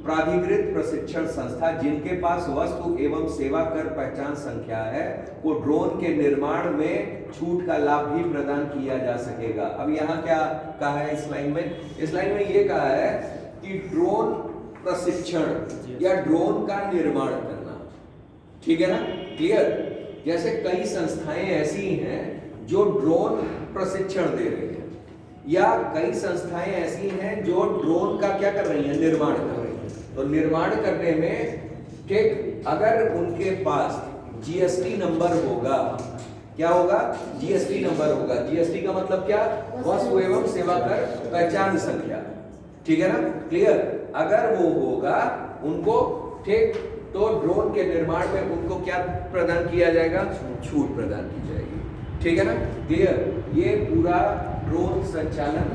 प्राधिकृत प्रशिक्षण संस्था जिनके पास वस्तु एवं सेवा कर पहचान संख्या है को ड्रोन के निर्माण में छूट का लाभ भी प्रदान किया जा सकेगा। अब यहाँ क्या कहा है इस लाइन में? इस लाइन में ये कहा है कि ड्रोन प्रशिक्षण या ड्रोन का निर्माण करना, ठीक है ना, क्लियर। जैसे कई संस्थाएं ऐसी हैं जो ड्रोन प्रशिक्षण दे रही हैं, या कई संस्थाएं ऐसी हैं जो ड्रोन का क्या कर रही हैं, निर्माण कर रही हैं। तो निर्माण करने में ठीक, अगर उनके पास जीएसटी नंबर होगा, क्या होगा, जीएसटी नंबर होगा। जीएसटी का मतलब क्या, वस्तु एवं सेवा कर पहचान संख्या, ठीक है ना, क्लियर। अगर वो होगा उनको, ठीक, तो ड्रोन के निर्माण में उनको क्या प्रदान किया जाएगा, छूट प्रदान की जाएगी, ठीक है ना, क्लियर। ये पूरा ड्रोन संचालन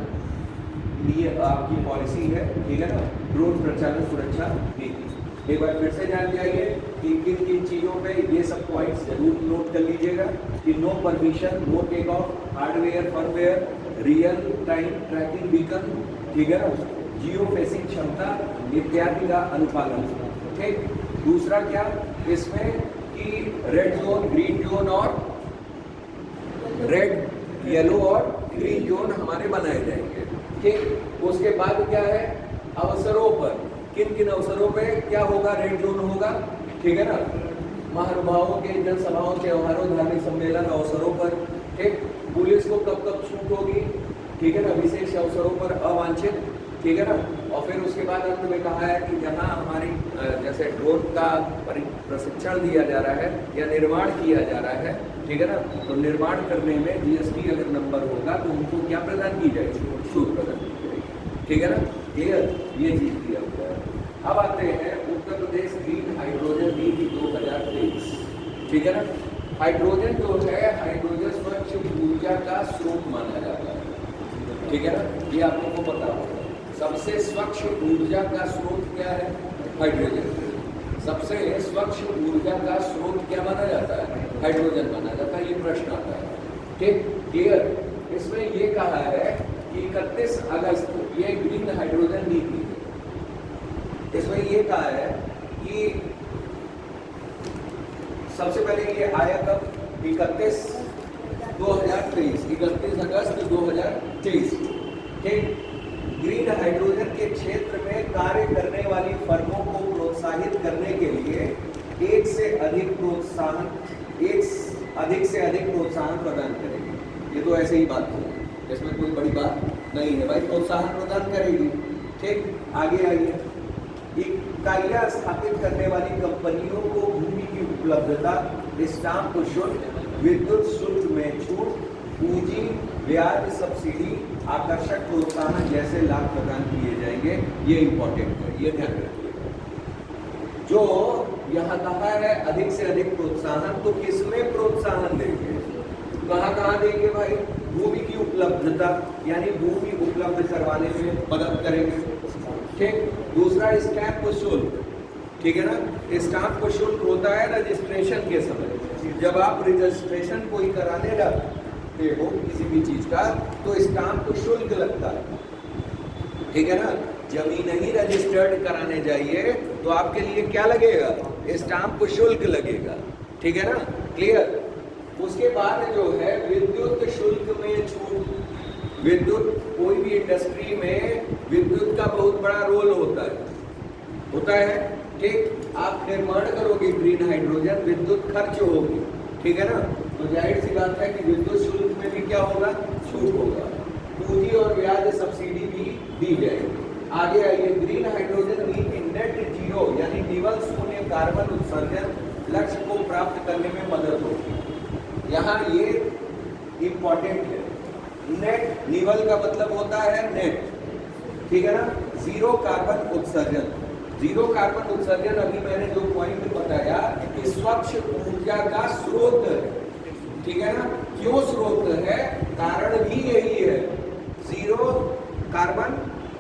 लिए आपकी पॉलिसी है, ठीक है ना, ड्रोन प्रचालन सुरक्षा नीति। एक बार फिर से जान जाइए कि किन किन चीजों पे ये सब पॉइंट्स जरूर नोट कर लीजिएगा कि no permission, no take off, hardware, firmware, real time tracking beacon, ठीक है ना, जियो फेसिंग क्षमता इत्यादि का अनुपालन, ठीक। दूसरा क्या इसमें कि रेड जोन, ग्रीन जोन और रेड, येलो और ग्रीन जोन हमारे बनाए जाएंगे, ठीक। उसके बाद क्या है, अवसरों पर, किन किन अवसरों पे क्या होगा, रेड जोन होगा, ठीक है ना, महानुभावों के जनसभाओं, त्योहारों, धार्मिक सम्मेलन अवसरों पर, ठीक। पुलिस को कब कब छूट होगी, ठीक है ना, विशेष अवसरों पर अवांछित, ठीक है ना। और फिर उसके बाद अंत में कहा है कि जहां हमारी जैसे ड्रोन का प्रशिक्षण दिया जा रहा है या निर्माण किया जा रहा है, ठीक है ना, तो निर्माण करने में जीएसटी अगर नंबर होगा तो उनको क्या प्रदान की जाएगी, छूट प्रदान की जाएगी, ठीक है ना, क्लियर। ये चीज दिया हुआ है। अब आते हैं उत्तर प्रदेश ग्रीन हाइड्रोजन नीति 2023, ठीक है ना। हाइड्रोजन जो है, हाइड्रोजन स्वच्छ ऊर्जा का स्रोत माना जाता है, ठीक है ना, ये आप लोगों को पता होगा। सबसे स्वच्छ ऊर्जा का स्रोत क्या है, हाइड्रोजन। सबसे स्वच्छ ऊर्जा का स्रोत क्या माना जाता है, हाइड्रोजन माना जाता है। ये प्रश्न आता है, ठीक, क्लियर। इसमें ये कहा है कि 31 अगस्त, ये ग्रीन हाइड्रोजन नीति, इसमें ये कहा है कि सबसे पहले ये आया कब, 31 अगस्त 2023, ठीक। ग्रीन हाइड्रोजन के क्षेत्र में कार्य करने वाली फर्मों को प्रोत्साहित करने के लिए एक से अधिक प्रोत्साहन प्रदान करेगी। ये तो ऐसे ही बात है, इसमें कोई बड़ी बात नहीं है भाई, प्रोत्साहन प्रदान करेगी, ठीक। आगे आइए, इकाइयां स्थापित करने वाली कंपनियों को भूमि की उपलब्धता, स्टाम्प शुल्क, विद्युत शुल्क में छूट, पूंजी, ब्याज, सब्सिडी, आकर्षक प्रोत्साहन जैसे लाभ प्रदान किए जाएंगे। ये इंपॉर्टेंट है, ये ध्यान रखिएगा। जो यहाँ कहा है अधिक से अधिक प्रोत्साहन, तो किसमें प्रोत्साहन देंगे, कहाँ देंगे भाई, भूमि की उपलब्धता, यानी भूमि उपलब्ध करवाने में मदद करेंगे, ठीक। दूसरा स्टैम्प शुल्क, ठीक है ना। स्टैम्प शुल्क होता है रजिस्ट्रेशन के समय, जब आप रजिस्ट्रेशन कोई कराने जाते हो किसी भी चीज का, तो स्टाम्प शुल्क लगता है, ठीक है ना। जमीन ही रजिस्टर्ड कराने जाइए तो आपके लिए क्या लगेगा, स्टाम्प शुल्क लगेगा, ठीक है ना, क्लियर। उसके बाद जो है विद्युत शुल्क में छूट। विद्युत, कोई भी इंडस्ट्री में विद्युत का बहुत बड़ा रोल होता है, ठीक। आप निर्माण करोगे ग्रीन हाइड्रोजन, विद्युत खर्च होगी, ठीक है ना, तो जाहिर सी बात है कि विद्युत शुल्क में भी क्या होगा, छूट होगा। पूंजी और ब्याज सब्सिडी भी दी जाएगी। आगे आइए, ग्रीन हाइड्रोजन नीति नेट जीरो यानी निवल शून्य कार्बन उत्सर्जन लक्ष्य को प्राप्त करने में मदद होगी। यहाँ ये इंपॉर्टेंट है, नेट, निवल का मतलब होता है नेट, ठीक है ना, जीरो कार्बन उत्सर्जन। जीरो कार्बन उत्सर्जन अभी मैंने जो पॉइंट बताया कि स्वच्छ ऊर्जा का स्रोत है, ठीक है ना। क्यों स्रोत है, कारण भी यही है, जीरो कार्बन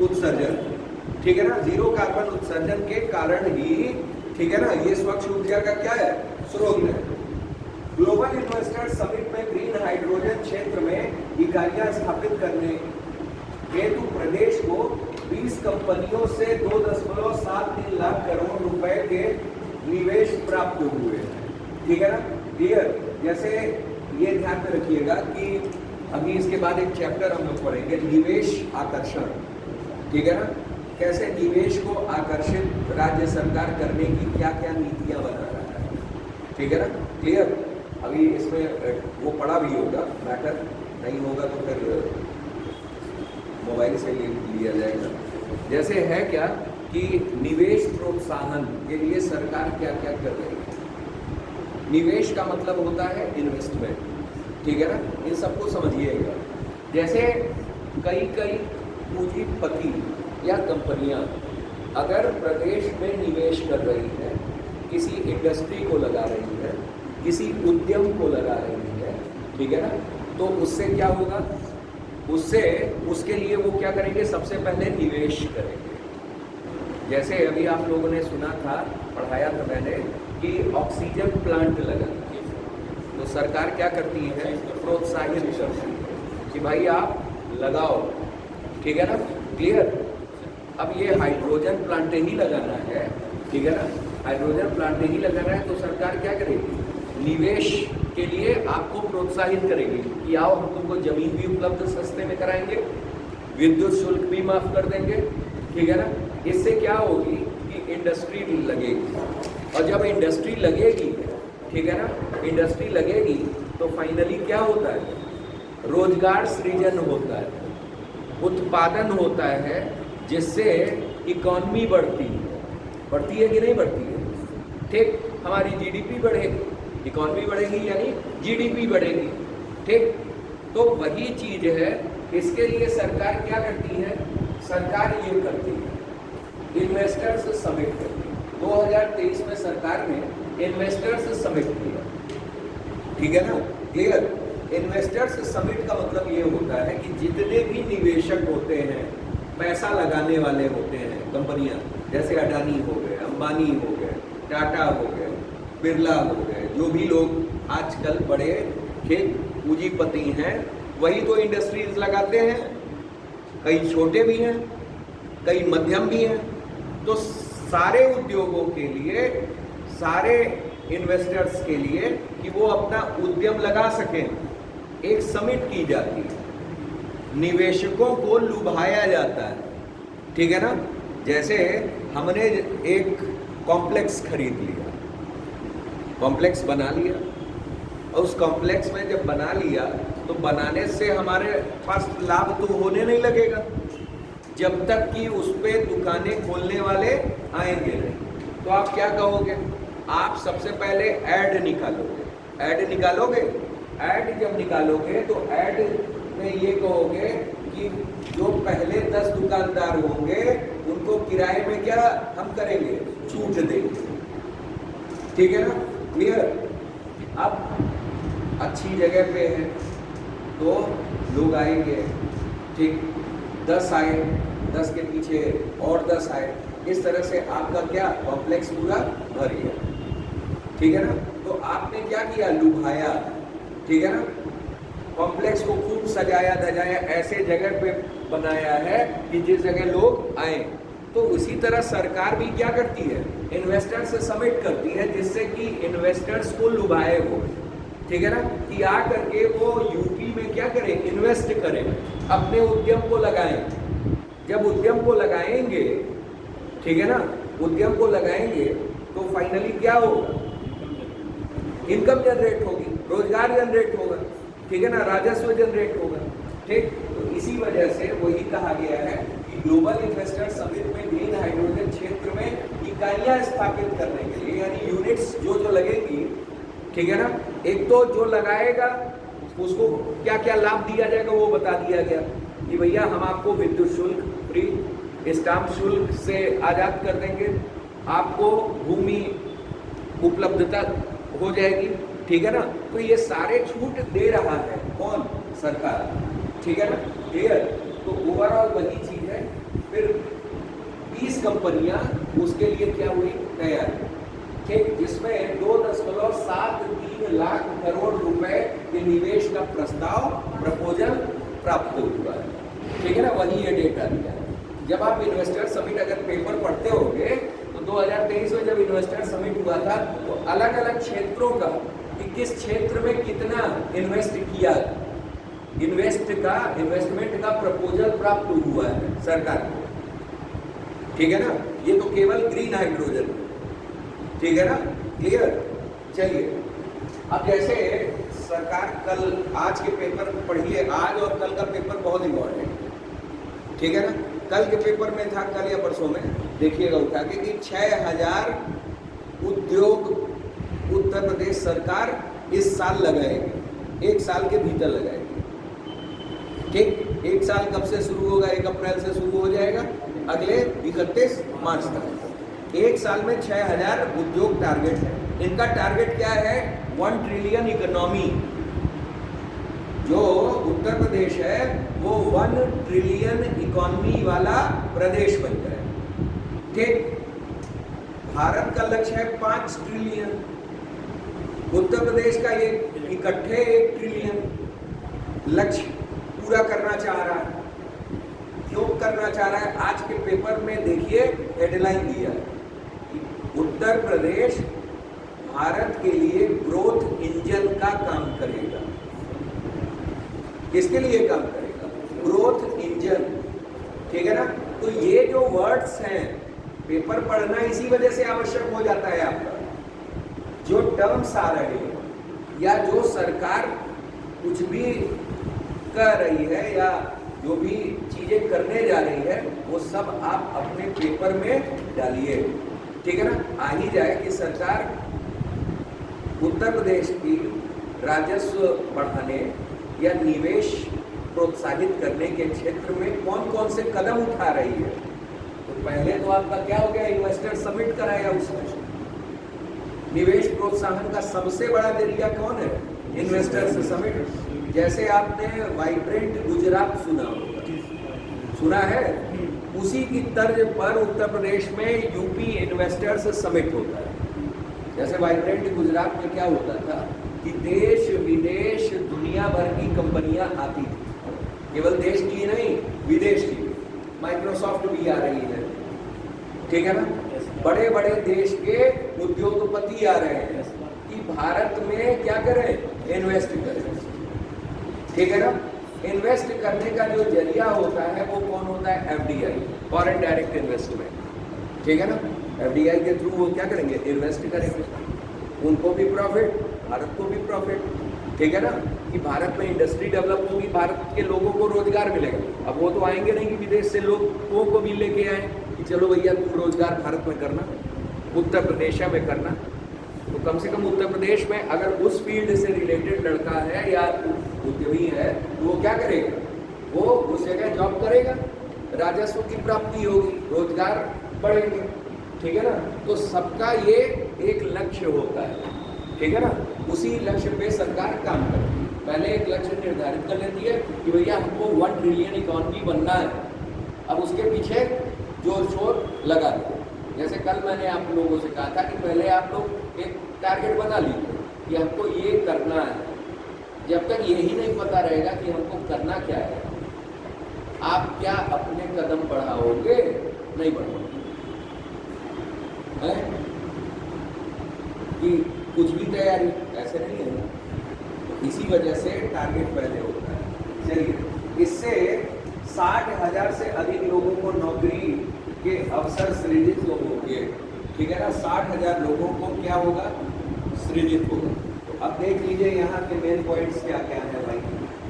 उत्सर्जन, ठीक है ना। जीरो कार्बन उत्सर्जन के कारण ही ठीक है ना, ये स्वच्छ ऊर्जा का क्या है, स्रोत है। ग्लोबल इन्वेस्टर्स समिट में ग्रीन हाइड्रोजन क्षेत्र में इकाइयां स्थापित करने हेतु प्रदेश को 20 कंपनियों से 2.73 लाख करोड़ रुपए के निवेश प्राप्त हुए हैं। ठीक है ना, क्लियर। जैसे ये ध्यान में रखिएगा कि अभी इसके बाद एक चैप्टर हम लोग पढ़ेंगे, निवेश आकर्षण। ठीक है ना, कैसे निवेश को आकर्षित राज्य सरकार करने की क्या क्या नीतियां बना रहा है। ठीक है ना, क्लियर। अभी इसमें वो पढ़ा भी होगा, मैटर नहीं होगा तो फिर मोबाइल से लिया जाएगा। जैसे है क्या कि निवेश प्रोत्साहन के लिए सरकार क्या क्या कर रही है। निवेश का मतलब होता है इन्वेस्टमेंट। ठीक है ना, इन सबको समझिएगा। जैसे कई पूंजीपति या कंपनियां अगर प्रदेश में निवेश कर रही है, किसी इंडस्ट्री को लगा रही है, किसी उद्यम को लगा रही है, ठीक है ना, तो उससे क्या होगा, उसके लिए वो क्या करेंगे, सबसे पहले निवेश करेंगे। जैसे अभी आप लोगों ने सुना था, पढ़ाया था मैंने कि ऑक्सीजन प्लांट लगाना, तो सरकार क्या करती है, प्रोत्साहित करती है कि भाई आप लगाओ। ठीक है ना, क्लियर। अब ये हाइड्रोजन प्लांट ही लगाना है, ठीक है ना, हाइड्रोजन प्लांट ही लगाना है, तो सरकार क्या करेगी, निवेश के लिए आपको प्रोत्साहित करेगी कि आओ हम तुमको जमीन भी उपलब्ध सस्ते में कराएंगे, विद्युत शुल्क भी माफ कर देंगे। ठीक है ना, इससे क्या होगी कि इंडस्ट्री लगेगी, और जब इंडस्ट्री लगेगी, ठीक है ना, इंडस्ट्री लगेगी तो फाइनली क्या होता है, रोजगार सृजन होता है, उत्पादन होता है, जिससे इकॉनमी बढ़ती है कि नहीं बढ़ती है। ठीक, हमारी जीडीपी बढ़ेगी, इकॉनमी बढ़ेगी यानी जीडीपी बढ़ेगी। ठीक, तो वही चीज है। इसके लिए सरकार क्या करती है, सरकार ये करती है, इन्वेस्टर्स समिट करती है। 2023 में सरकार ने इन्वेस्टर्स समिट किया। ठीक है ना, क्लियर। इन्वेस्टर्स समिट का मतलब ये होता है कि जितने भी निवेशक होते हैं, पैसा लगाने वाले होते हैं, कंपनियां जैसे अडानी हो गए, अंबानी हो गए, टाटा हो गए, बिरला हो गए, जो भी लोग आजकल बड़े खेत पूंजीपति हैं, वही तो इंडस्ट्रीज लगाते हैं। कई छोटे भी हैं, कई मध्यम भी हैं। तो सारे उद्योगों के लिए, सारे इन्वेस्टर्स के लिए कि वो अपना उद्यम लगा सकें, एक समिट की जाती है, निवेशकों को लुभाया जाता है। ठीक है ना, जैसे हमने एक कॉम्प्लेक्स खरीद लिया, कॉम्प्लेक्स बना लिया, और उस कॉम्प्लेक्स में जब बना लिया तो बनाने से हमारे पास लाभ तो होने नहीं लगेगा जब तक कि उस पर दुकानें खोलने वाले आएंगे नहीं। तो आप क्या कहोगे, आप सबसे पहले ऐड निकालोगे। ऐड निकालोगे, ऐड जब निकालोगे तो ऐड में ये कहोगे कि जो पहले 10 दुकानदार होंगे उनको किराए में क्या हम करेंगे, छूट देंगे। ठीक है ना, क्लियर। अब अच्छी जगह पे है तो लोग आएंगे, ठीक, 10 आए, 10 के पीछे और 10 आए, इस तरह से आपका क्या कॉम्प्लेक्स पूरा भर गया। ठीक है ना, तो आपने क्या किया, लुभाया। ठीक है ना, कॉम्प्लेक्स को खूब सजाया धजाया, ऐसे जगह पे बनाया है कि जिस जगह लोग आए। तो उसी तरह सरकार भी क्या करती है, इन्वेस्टर्स से समिट करती है, जिससे कि इन्वेस्टर्स को लुभाए हो। ठीक है ना, कि आ करके वो यूपी में क्या करें, इन्वेस्ट करें, अपने उद्यम को लगाएं। जब उद्यम को लगाएंगे, ठीक है ना, उद्यम को लगाएंगे तो फाइनली क्या होगा, इनकम जनरेट होगी, रोजगार जनरेट होगा। ठीक है ना, राजस्व जनरेट होगा। ठीक, तो इसी वजह से वही कहा गया है कि ग्लोबल इन्वेस्टर समिट में ग्रीन हाइड्रोजन क्षेत्र में इकाइयां स्थापित करने के लिए, यानी यूनिट्स जो लगेंगी, ठीक है ना, एक तो जो लगाएगा उसको क्या क्या लाभ दिया जाएगा वो बता दिया गया कि भैया हम आपको विद्युत शुल्क फ्री, स्टाम्प शुल्क से आज़ाद कर देंगे, आपको भूमि उपलब्धता हो जाएगी। ठीक है ना, तो ये सारे छूट दे रहा है कौन, सरकार। ठीक है ना, क्लियर। तो ओवरऑल वही चीज है। फिर 20 कंपनियां उसके लिए क्या हुई, तैयार। ठीक, जिसमें 2.73 लाख करोड़ रुपए के निवेश का प्रपोजल प्राप्त हुआ है। ठीक है ना, वही ये डेटा दिया है। जब आप इन्वेस्टर समिट अगर पेपर पढ़ते होंगे तो 2023 में जब इन्वेस्टर समिट हुआ था तो अलग अलग क्षेत्रों का कि किस क्षेत्र में कितना इन्वेस्ट किया, इन्वेस्टमेंट का प्रपोजल प्राप्त हुआ है सरकार को। ठीक है ना, ये तो केवल ग्रीन हाइड्रोजन, ठीक है ना, क्लियर। चलिए अब जैसे सरकार कल आज के पेपर पढ़िए, आज और कल का पेपर बहुत इंपॉर्टेंट है, ठीक है ना। कल के पेपर में था, कल या परसों में देखिएगा उठा के कि 6000 उद्योग उत्तर प्रदेश सरकार इस साल लगाएगी, 1 साल के भीतर लगाएगी। ठीक, 1 साल कब से शुरू होगा? 1 अप्रैल से शुरू हो जाएगा, अगले 31 मार्च तक। 1 साल में 6000 उद्योग टारगेट है। इनका टारगेट क्या है? 1 ट्रिलियन इकोनॉमी। जो उत्तर प्रदेश है वो 1 ट्रिलियन इकोनॉमी वाला प्रदेश बन जाए। ठीक, भारत का लक्ष्य है 5 ट्रिलियन, उत्तर प्रदेश का ये इकट्ठे 1 ट्रिलियन लक्ष्य पूरा करना चाह रहा है। क्यों करना चाह रहा है? आज के पेपर में देखिए हेडलाइन दिया है, उत्तर प्रदेश भारत के लिए ग्रोथ इंजन का काम करेगा। किसके लिए काम करेगा? ग्रोथ इंजन, ठीक है ना। तो ये जो वर्ड्स हैं, पेपर पढ़ना इसी वजह से आवश्यक हो जाता है आपका। जो टर्म्स आ रहे हैं या जो सरकार कुछ भी कर रही है या जो भी चीजें करने जा रही है वो सब आप अपने पेपर में डालिए, ठीक है ना। आ ही जाए कि सरकार उत्तर प्रदेश की राजस्व बढ़ाने या निवेश प्रोत्साहित करने के क्षेत्र में कौन कौन से कदम उठा रही है। तो पहले तो आपका क्या हो गया, इन्वेस्टर समिट कराया, उसमें निवेश प्रोत्साहन का सबसे बड़ा जरिया कौन है? Investors summit. जैसे आपने वाइब्रेंट गुजरात सुना है, उसी की तर्ज पर उत्तर प्रदेश में यूपी इन्वेस्टर्स समिट होता है। जैसे वाइब्रेंट गुजरात में क्या होता था कि देश विदेश दुनिया भर की कंपनियां आती थी, केवल देश की नहीं विदेश की, माइक्रोसॉफ्ट भी आ रही है, ठीक है ना। बड़े बड़े देश के उद्योगपति आ रहे हैं कि भारत में क्या करें, इन्वेस्ट करें, ठीक है ना। इन्वेस्ट करने का जो जरिया होता है वो कौन होता है? एफडीआई, फॉरेन डायरेक्ट इन्वेस्टमेंट, ठीक है ना। एफडीआई के थ्रू वो क्या करेंगे? इन्वेस्ट करेंगे, उनको भी प्रॉफिट, भारत को भी प्रॉफिट, ठीक है ना। कि भारत में इंडस्ट्री डेवलप होगी, भारत के लोगों को रोजगार मिलेगा। अब वो तो आएंगे नहीं कि विदेश से लोगों को भी लेके आए कि चलो भैया तुम रोजगार भारत में करना, उत्तर प्रदेश में करना। तो कम से कम उत्तर प्रदेश में अगर उस फील्ड से रिलेटेड लड़का है या उद्यमी है तो वो क्या करेगा? वो उस जगह जॉब करेगा, राजस्व की प्राप्ति होगी, रोजगार बढ़ेंगे, ठीक है ना। तो सबका ये एक लक्ष्य होता है, ठीक है ना। उसी लक्ष्य पे सरकार काम करती है। पहले एक लक्ष्य निर्धारित कर लेती है कि भैया हमको 1 ट्रिलियन इकोनॉमी बनना है, अब उसके पीछे जोर शोर लगा दो। जैसे कल मैंने आप लोगों से कहा था कि पहले आप लोग एक टारगेट बना लीजिए कि हमको ये करना है। जब तक यही नहीं पता रहेगा कि हमको करना क्या है, आप क्या अपने कदम बढ़ाओगे? नहीं बढ़ाओगे, है कि कुछ भी तैयारी ऐसे नहीं है ना। तो इसी वजह से टारगेट पहले होता है। चलिए, इससे 60,000 से अधिक लोगों को नौकरी के अवसर सृजित होंगे, ठीक है ना। 60,000 लोगों को क्या होगा? सृजित होगा। तो अब देख लीजिए यहाँ के मेन पॉइंट्स क्या क्या है भाई।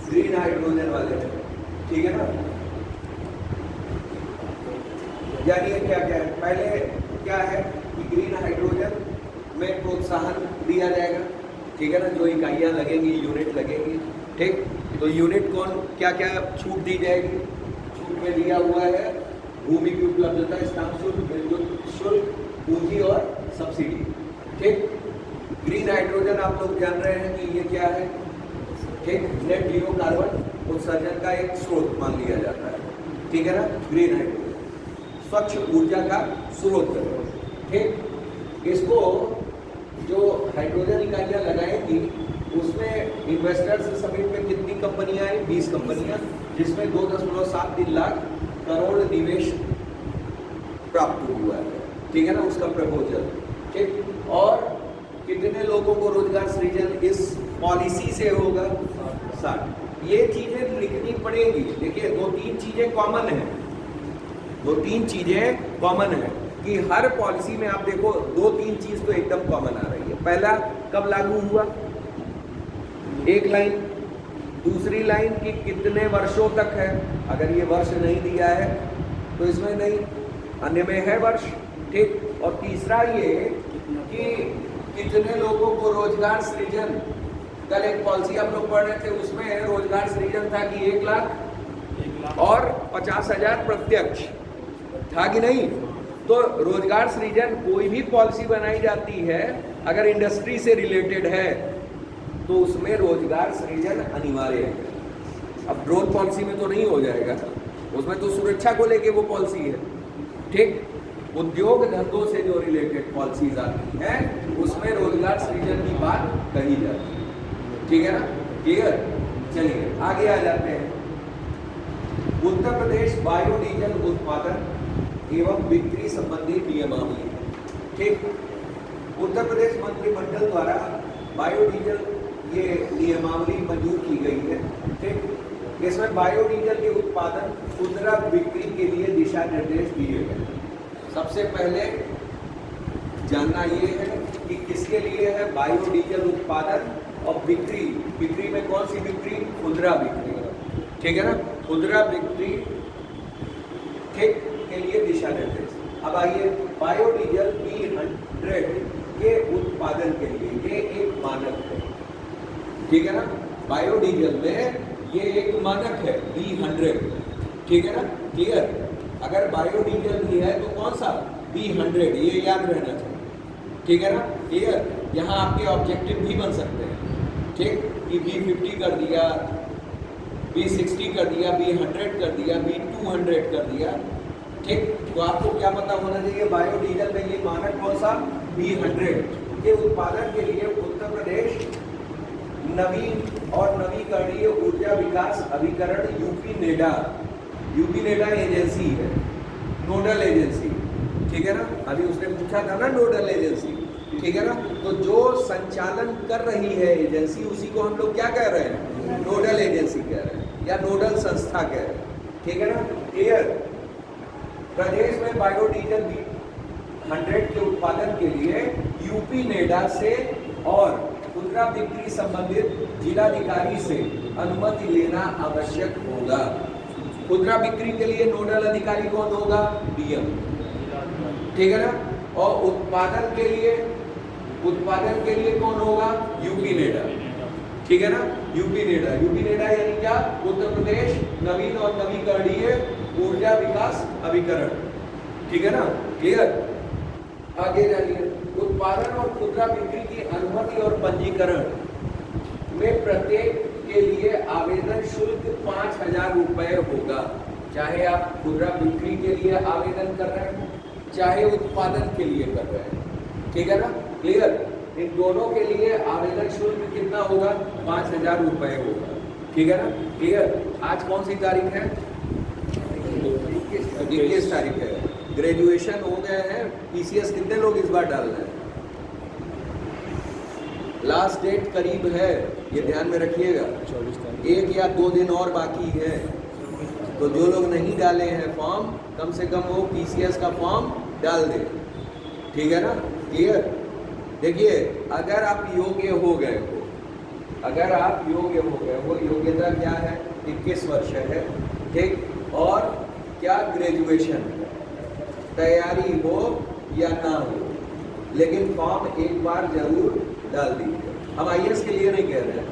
ग्रीन हाइड्रोजन वाले, ठीक है ना। जानिए क्या क्या है। पहले क्या है कि ग्रीन हाइड्रोजन में प्रोत्साहन दिया जाएगा, ठीक है ना। जो इकाइयाँ लगेंगी, यूनिट लगेंगी, ठीक। तो यूनिट कौन, क्या क्या छूट दी जाएगी? छूट में दिया हुआ है भूमि की उपलब्धता, स्टाम्प शुल्क, विद्युत शुल्क, पूंजी और सब्सिडी, ठीक। ग्रीन हाइड्रोजन आप लोग जान रहे हैं कि ये क्या है, ठीक। नेट जीरो कार्बन उत्सर्जन का एक स्रोत मान लिया जाता है, ठीक है ना। ग्रीन हाइड्रोजन स्वच्छ ऊर्जा का स्रोत है, ठीक। इसको जो हाइड्रोजन इकाइयाँ लगाएंगी उसमें इन्वेस्टर्स समिट में कितनी कंपनियां आई? 20 कंपनियां, जिसमें 2.73 लाख करोड़ निवेश प्राप्त हुआ है। ठीक है ना, उसका प्रपोजल। ठीक, और कितने लोगों को रोजगार सृजन इस पॉलिसी से होगा? 60। ये चीजें लिखनी पड़ेगी। देखिए, 2-3 चीजें कॉमन है, 2-3 चीजें कॉमन है कि हर पॉलिसी में आप देखो 2-3 चीज तो एकदम कॉमन आ रही है। पहला, कब लागू हुआ? एक लाइन। दूसरी लाइन कि कितने वर्षों तक है। अगर ये वर्ष नहीं दिया है तो इसमें नहीं, अन्य में है वर्ष। ठीक, और तीसरा ये कि कितने लोगों को रोजगार सृजन। कल एक पॉलिसी आप लोग पढ़ रहे थे, उसमें रोजगार सृजन था कि 1 लाख और 50,000 प्रत्यक्ष था कि नहीं? तो रोजगार सृजन कोई भी पॉलिसी बनाई जाती है अगर इंडस्ट्री से रिलेटेड है तो उसमें रोजगार सृजन अनिवार्य है। अब ड्रोन पॉलिसी में तो नहीं हो जाएगा, उसमें तो सुरक्षा को लेके वो पॉलिसी है। ठीक, उद्योग धंधों से जो रिलेटेड पॉलिसीज आती हैं उसमें रोजगार सृजन की बात कही जाती है। ठीक है ना, क्लियर? चलिए आगे आ जाते हैं। उत्तर प्रदेश बायोडीजल उत्पादन एवं बिक्री संबंधी नियमावली। ठीक, उत्तर प्रदेश मंत्रिमंडल द्वारा बायोडीजल ये नियमावली मंजूर की गई है। ठीक, इसमें बायोडीजल के उत्पादन खुदरा बिक्री के लिए दिशा निर्देश दिए गए। सबसे पहले जानना ये है कि किसके लिए है बायोडीजल उत्पादन और बिक्री। बिक्री में कौन सी बिक्री? खुदरा बिक्री। ठीक है ना, खुदरा बिक्री ठीक के लिए दिशा निर्देश। अब आइए, बायोडीजल B100 के उत्पादन के लिए ये एक मानक है। ठीक है ना, बायोडीजल में ये एक मानक है B100। ठीक है ना, क्लियर? अगर बायोडीजल भी है तो कौन सा? B100, ये याद रहना चाहिए। ठीक है ना, क्लियर? यहाँ आपके ऑब्जेक्टिव भी बन सकते हैं। ठीक, कि B50 कर दिया, B60 कर दिया, B100 कर दिया, B200 कर दिया। ठीक, तो आपको क्या पता होना चाहिए? बायोडीजल में ये मानक कौन सा? B100 के उत्पादन के लिए उत्तर प्रदेश नवीन और नवीकरणीय ऊर्जा विकास अभिकरण यूपी नेडा एजेंसी है, नोडल एजेंसी। ठीक है ना, अभी उसने पूछा था ना नोडल एजेंसी। ठीक है ना, तो जो संचालन कर रही है एजेंसी उसी को हम लोग क्या कह रहे हैं? नोडल एजेंसी कह रहे हैं या नोडल संस्था कह रहे हैं। ठीक है ना, क्लियर? प्रदेश में बायोडीजल B100 के उत्पादन के लिए यूपी नेडा से और खुदरा बिक्री संबंधित जिलाधिकारी से अनुमति लेना आवश्यक होगा। खुदरा बिक्री के लिए नोडल अधिकारी कौन होगा? DM। ठीक है ना, और उत्पादन के लिए कौन होगा? UP NEDA. ठीक है ना, यूपी नेडा यानी क्या? उत्तर प्रदेश नवीन और नवीकरणीय ऊर्जा विकास अभिकरण। ठीक है ना, क्लियर? आगे जानिए, उत्पादन और खुदरा बिक्री की अनुमति और पंजीकरण में प्रत्येक के लिए आवेदन शुल्क 5,000 रुपये होगा। चाहे आप खुदरा बिक्री के लिए आवेदन कर रहे हैं, चाहे उत्पादन के लिए कर रहे हैं। ठीक है ना, क्लियर? इन दोनों के लिए आवेदन शुल्क कितना होगा? 5,000 रुपये होगा। ठीक है ना, क्लियर? आज कौन सी तारीख है? 21 तारीख है। ग्रेजुएशन हो गए हैं, PCS कितने लोग इस बार डाल रहे हैं? लास्ट डेट करीब है, ये ध्यान में रखिएगा। 1 या 2 दिन और बाकी है, तो जो लोग नहीं डाले हैं फॉर्म, कम से कम वो PCS का फॉर्म डाल दें। ठीक है ना, क्लियर? देखिए, अगर आप योग्य हो गए हो, योग्यता क्या है? 21 वर्ष है। ठीक, और क्या ग्रेजुएशन तैयारी हो या ना हो, लेकिन फॉर्म एक बार जरूर डाल दीजिए। हम IAS के लिए नहीं कह रहे हैं,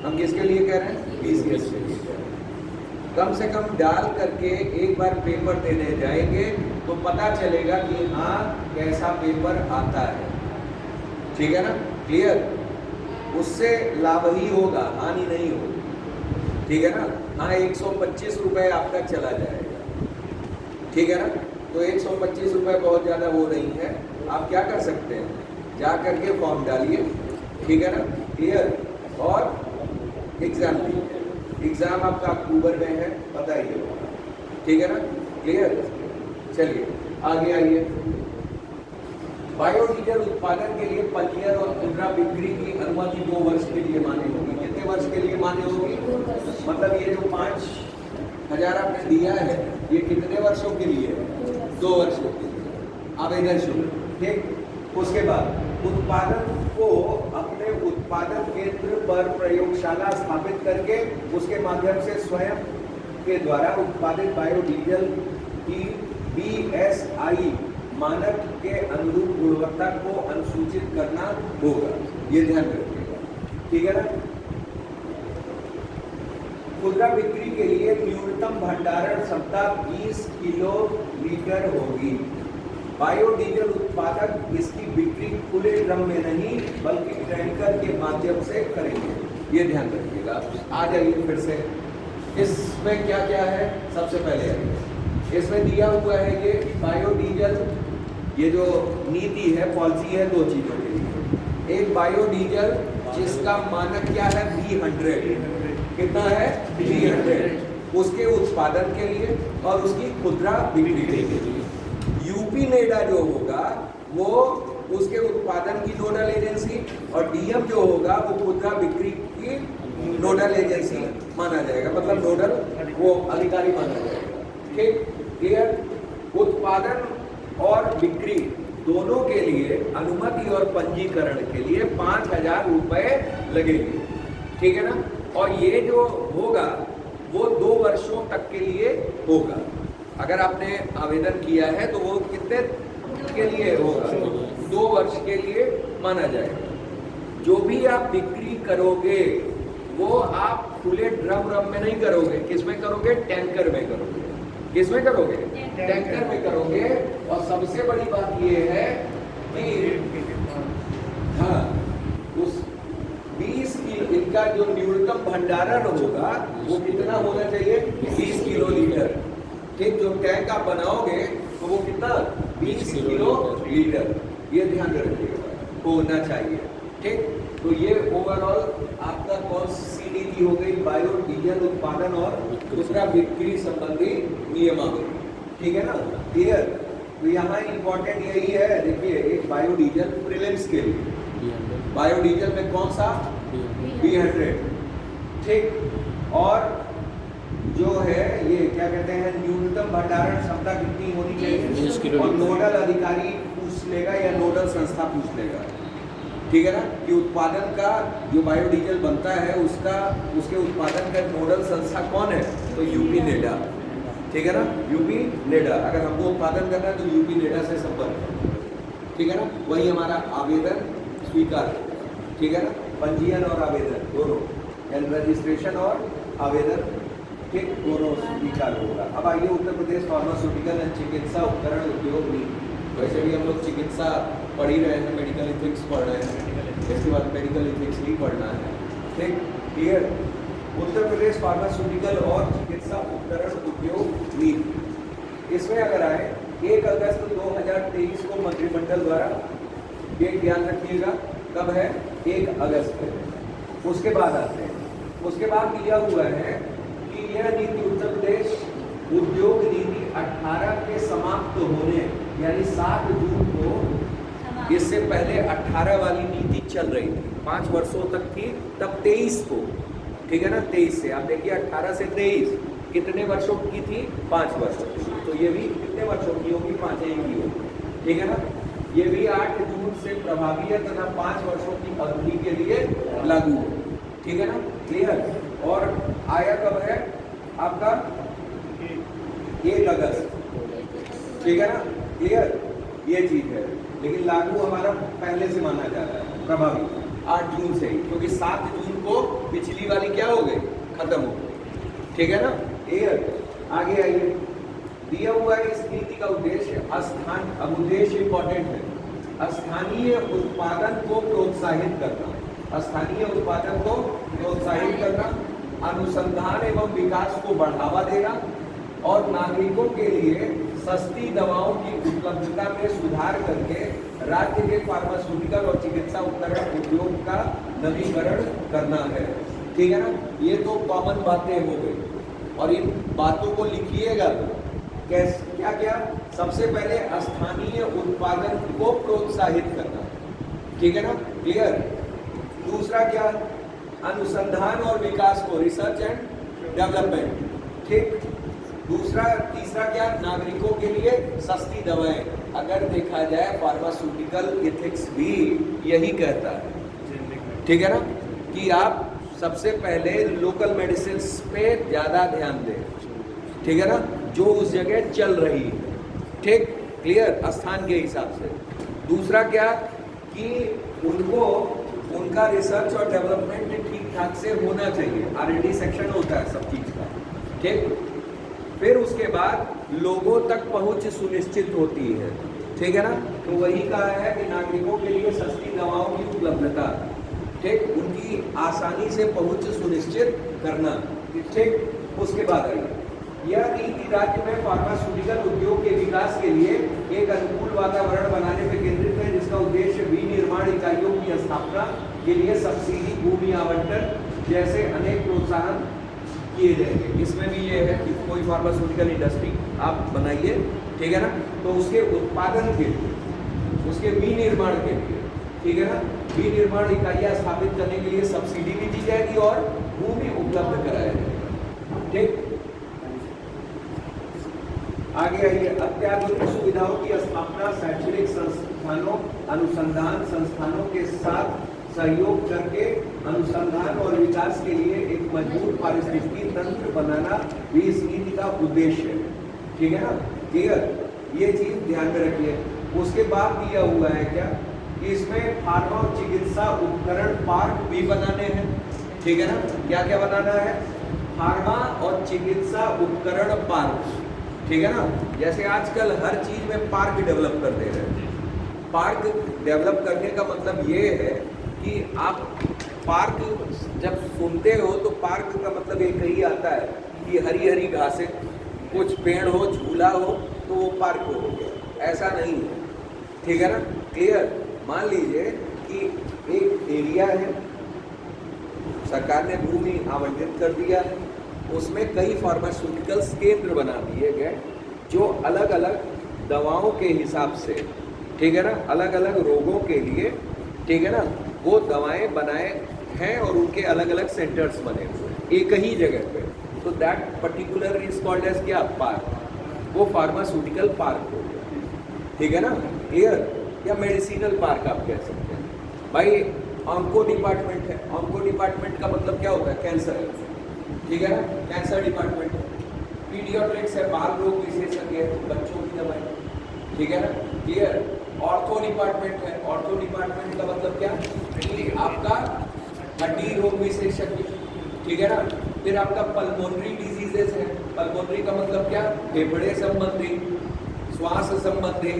हम किसके लिए कह रहे हैं? PCS के लिए कह रहे हैं। कम से कम डाल करके एक बार पेपर देने जाएंगे तो पता चलेगा कि हाँ कैसा पेपर आता है। ठीक है ना, क्लियर? उससे लाभ ही होगा, हानि नहीं होगी। ठीक है ना, हाँ 125 रुपये आपका चला जाएगा। ठीक है ना, तो 125 रुपये बहुत ज़्यादा वो नहीं है। आप क्या कर सकते हैं? जा करके फॉर्म डालिए, ठीक है ना, क्लियर। और एग्जाम भी, एग्जाम आपका अक्टूबर में है, बताइए, ठीक है ना, क्लियर। चलिए आगे आइए। बायोडीजल उत्पादन के लिए पंजीयन और खुदरा बिक्री की अनुमति 2 वर्ष के लिए मान्य होगी। कितने वर्ष के लिए मान्य होगी? मतलब ये जो 5,000 आपने दिया है, ये कितने वर्षों के लिए है? 2 वर्षों के लिए आवेदन शुरू, ठीक। उसके बाद उत्पादन को अपने उत्पादन केंद्र पर प्रयोगशाला स्थापित करके उसके माध्यम से स्वयं के द्वारा उत्पादित बायोडीजल की BSI मानक के अनुरूप गुणवत्ता को अनुसूचित करना होगा, ये ध्यान रखिएगा, ठीक है ना। खुदरा बिक्री के लिए न्यूनतम भंडारण क्षमता 20 किलोलीटर होगी। बायोडीजल उत्पादक इसकी बिक्री खुले ड्रम में नहीं बल्कि टैंकर के माध्यम से करेंगे, ये ध्यान रखिएगा। आ जाइए फिर से, इसमें क्या क्या है? सबसे पहले आइए, इसमें दिया हुआ है ये बायोडीजल, ये जो नीति है, पॉलिसी है 2 चीजों के लिए। एक बायोडीजल जिसका मानक क्या है? B100, कितना है? B100, उसके उत्पादन के लिए और उसकी खुदरा बिक्री के लिए। यूपी नेडा जो होगा वो उसके उत्पादन की नोडल एजेंसी और डीएम जो होगा वो खुदरा बिक्री की नोडल एजेंसी माना जाएगा, मतलब नोडल वो अधिकारी माना जाएगा, ठीक, क्लियर। उत्पादन और बिक्री दोनों के लिए अनुमति और पंजीकरण के लिए 5,000 रुपए लगेंगे, ठीक है ना। और ये जो होगा वो 2 वर्षों तक के लिए होगा। अगर आपने आवेदन किया है तो वो कितने के लिए होगा? 2 वर्ष के लिए माना जाएगा। जो भी आप बिक्री करोगे वो आप खुले ड्रम में नहीं करोगे, किसमें करोगे? टैंकर में करोगे। किसमें करोगे? टैंकर में करोगे। और सबसे बड़ी बात ये है कि हाँ, उस 20 किलो, इनका जो न्यूनतम भंडारण होगा वो कितना होना चाहिए? 20 किलो लीटर, ठीक। जो टैंक आप बनाओगे तो वो कितना? 20 किलो लीटर, ये ध्यान रखिएगा, होना चाहिए, ठीक। तो ये ओवरऑल आपका कौन सी नीति हो गई? बायोडीजल उत्पादन और दूसरा बिक्री संबंधी नियमावली, ठीक है ना, क्लियर। तो यहाँ इंपॉर्टेंट यही है, देखिए, एक बायोडीजल प्रीलिम्स के लिए, बायोडीजल में कौन सा? B100, ठीक। और जो है ये क्या कहते हैं, न्यूनतम भंडारण क्षमता कितनी होनी चाहिए? और नोडल अधिकारी पूछ लेगा या नोडल संस्था पूछ लेगा, ठीक है ना, कि उत्पादन का जो बायोडीजल बनता है उसका, उसके उत्पादन का नोडल संस्था कौन है? तो यूपी नेडा, ठीक है ना, यूपी नेडा। अगर हमको उत्पादन करना है तो यूपी नेडा से संपर्क करें, ठीक है ना। वही हमारा आवेदन स्वीकार, ठीक है ना, पंजीयन और आवेदन दोनों, यानी रजिस्ट्रेशन और आवेदन, ठीक, दोनों स्वीकार होगा। अब आइए उत्तर प्रदेश फार्मास्यूटिकल एंड चिकित्सा उपकरण उद्योग नीति। वैसे भी हम लोग चिकित्सा पढ़ ही रहे हैं, मेडिकल इथिक्स पढ़ रहे हैं, इसके बाद मेडिकल इथिक्स ही पढ़ना है, ठीक, क्लियर। उत्तर प्रदेश फार्मास्यूटिकल और चिकित्सा उपकरण उद्योग नीति, इसमें अगर आए 1 अगस्त 2023 को मंत्रिमंडल द्वारा, ये ध्यान रखिएगा, कब है? 1 अगस्त है। उसके बाद आते हैं, उसके बाद दिया हुआ है कि यह नीति उत्तर प्रदेश उद्योग नीति 18 के समाप्त होने, यानी 7 जून को, इससे पहले 18 वाली नीति चल रही थी, 5 वर्षों तक थी, तब 23 को, ठीक है ना, 23 से आप देखिए 18 से 23 कितने वर्षों की थी? 5 वर्षों की। तो ये भी कितने वर्षों की होगी? 5 की होगी, ठीक है ना। ये भी 8 जून से प्रभावी है तथा 5 वर्षों की अवधि के लिए लागू है, ठीक है ना, क्लियर। और आया कब है आपका? 1 अगस्त, ठीक है ना, क्लियर, ये चीज है। लेकिन लागू हमारा पहले से माना जा रहा है, प्रभावी 8 जून से ही, क्योंकि 7 जून को पिछली वाली क्या हो गई? खत्म हो गई, ठीक है ना, क्लियर। आगे आइए, दिया हुआ है इस नीति का उद्देश्य अब उद्देश्य इंपॉर्टेंट है, स्थानीय उत्पादन को प्रोत्साहित करना, स्थानीय उत्पादन को प्रोत्साहित करना, अनुसंधान एवं विकास को बढ़ावा देना, और नागरिकों के लिए सस्ती दवाओं की उपलब्धता में सुधार करके राज्य के फार्मास्यूटिकल और चिकित्सा उपकरण उद्योग का नवीकरण करना है। ठीक है ना, ये तो कॉमन बातें हो गई और इन बातों को लिखिएगा तो कैसे क्या क्या। सबसे पहले स्थानीय उत्पादन को प्रोत्साहित करना, ठीक है ना, क्लियर। दूसरा क्या, अनुसंधान और विकास को, रिसर्च एंड डेवलपमेंट, ठीक। तीसरा क्या, नागरिकों के लिए सस्ती दवाएं। अगर देखा जाए फार्मास्यूटिकल एथिक्स भी यही कहता है, ठीक है ना, कि आप सबसे पहले लोकल मेडिसिन पे ज़्यादा ध्यान दें, ठीक है ना, जो उस जगह चल रही है, ठीक, क्लियर, स्थान के हिसाब से। दूसरा क्या कि उनको उनका रिसर्च और डेवलपमेंट ठीक ठाक से होना चाहिए, R&D सेक्शन होता है सब चीज़ का, ठीक। फिर उसके बाद लोगों तक पहुंच सुनिश्चित होती है, ठीक है ना, तो वही कहा है कि नागरिकों के लिए सस्ती दवाओं की उपलब्धता, ठीक, उनकी आसानी से पहुंच सुनिश्चित करना, ठीक। उसके बाद आइए, यह नीति राज्य में फार्मास्यूटिकल उद्योग के विकास के लिए एक अनुकूल वातावरण बनाने में केंद्रित है, जिसका उद्देश्य विनिर्माण इकाइयों की स्थापना के लिए सब्सिडी, भूमि आवंटन जैसे अनेक प्रोत्साहन किए जाएंगे। इसमें भी ये है कि कोई फार्मास्यूटिकल इंडस्ट्री आप बनाइए, ठीक है ना, तो उसके उत्पादन के लिए, उसके विनिर्माण के लिए, ठीक है ना, विनिर्माण इकाइयाँ स्थापित करने के लिए सब्सिडी भी दी जाएगी और भूमि उपलब्ध कराया जाएगा, ठीक। आगे आइए, अत्याधुनिक सुविधाओं की स्थापना शैक्षणिक संस्थानों, अनुसंधान संस्थानों के साथ सहयोग करके अनुसंधान और विकास के लिए एक मजबूत पारिस्थितिकी तंत्र बनाना भी इस नीति का उद्देश्य है, ठीक है ना, क्लियर, ये चीज ध्यान में रखिए। उसके बाद दिया हुआ है क्या कि इसमें फार्मा और चिकित्सा उपकरण पार्क भी बनाने हैं, ठीक है ना, क्या क्या बनाना है, फार्मा और चिकित्सा उपकरण पार्क, ठीक है ना, जैसे आजकल हर चीज में पार्क डेवलप कर दे रहे हैं। पार्क डेवलप करने का मतलब ये है कि आप पार्क जब सुनते हो तो पार्क का मतलब एक ही आता है कि हरी हरी घासें, कुछ पेड़ हो, झूला हो, तो वो पार्क हो गया, ऐसा नहीं है, ठीक है ना, क्लियर। मान लीजिए कि एक एरिया है, सरकार ने भूमि आवंटित कर दिया है, उसमें कई फार्मास्यूटिकल्स केंद्र बना दिए गए जो अलग अलग दवाओं के हिसाब से, ठीक है ना, अलग अलग रोगों के लिए, ठीक है ना, वो दवाएं बनाए हैं और उनके अलग अलग सेंटर्स बने हुए एक ही जगह पे, तो that particular is called as क्या, पार्क, वो फार्मास्यूटिकल पार्क हो गया, ठीक है ना, क्लियर, या मेडिसिनल पार्क आप कह सकते हैं। भाई ऑन्को डिपार्टमेंट है, ऑन्को डिपार्टमेंट का मतलब क्या होता है, कैंसर, ठीक है ना, कैंसर डिपार्टमेंट है। पीडियाट्रिक्स है, बाल रोग विशेषज्ञ है, बच्चों की दवाई, ठीक है ना, क्लियर। ऑर्थो डिपार्टमेंट है, ऑर्थो डिपार्टमेंट का मतलब क्या कि आपका हड्डी रोग विशेषज्ञ, ठीक है ना। फिर आपका पल्मोनरी डिजीजेस है, पल्मोनरी का मतलब क्या, फेफड़े संबंधी, श्वास संबंधी,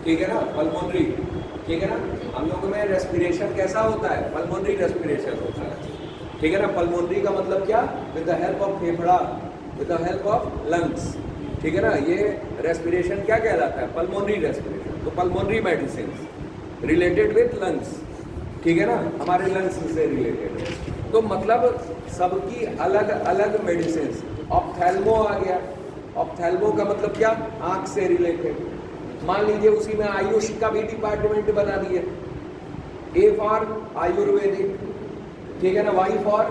ठीक है ना, पल्मोनरी, ठीक है ना। हम लोगों में रेस्पिरेशन कैसा होता है, पल्मोनरी रेस्पिरेशन होता है, ठीक है ना। पल्मोनरी का मतलब क्या, विद द हेल्प ऑफ फेफड़ा, with the help of lungs, ठीक है ना, ये रेस्पिरेशन क्या कहलाता है, पल्मोनरी रेस्पिरेशन। तो pulmonary medicine related with lungs, ठीक है ना, हमारे लंग्स से रिलेटेड है, तो मतलब सबकी अलग अलग मेडिसिन। ऑप्थेल्मो आ गया, ऑप्थेल्मो का मतलब क्या, आंख से रिलेटेड। मान लीजिए उसी में आयुष का भी डिपार्टमेंट बना दिए, ए फॉर आयुर्वेदिक, ठीक है ना, वाई फॉर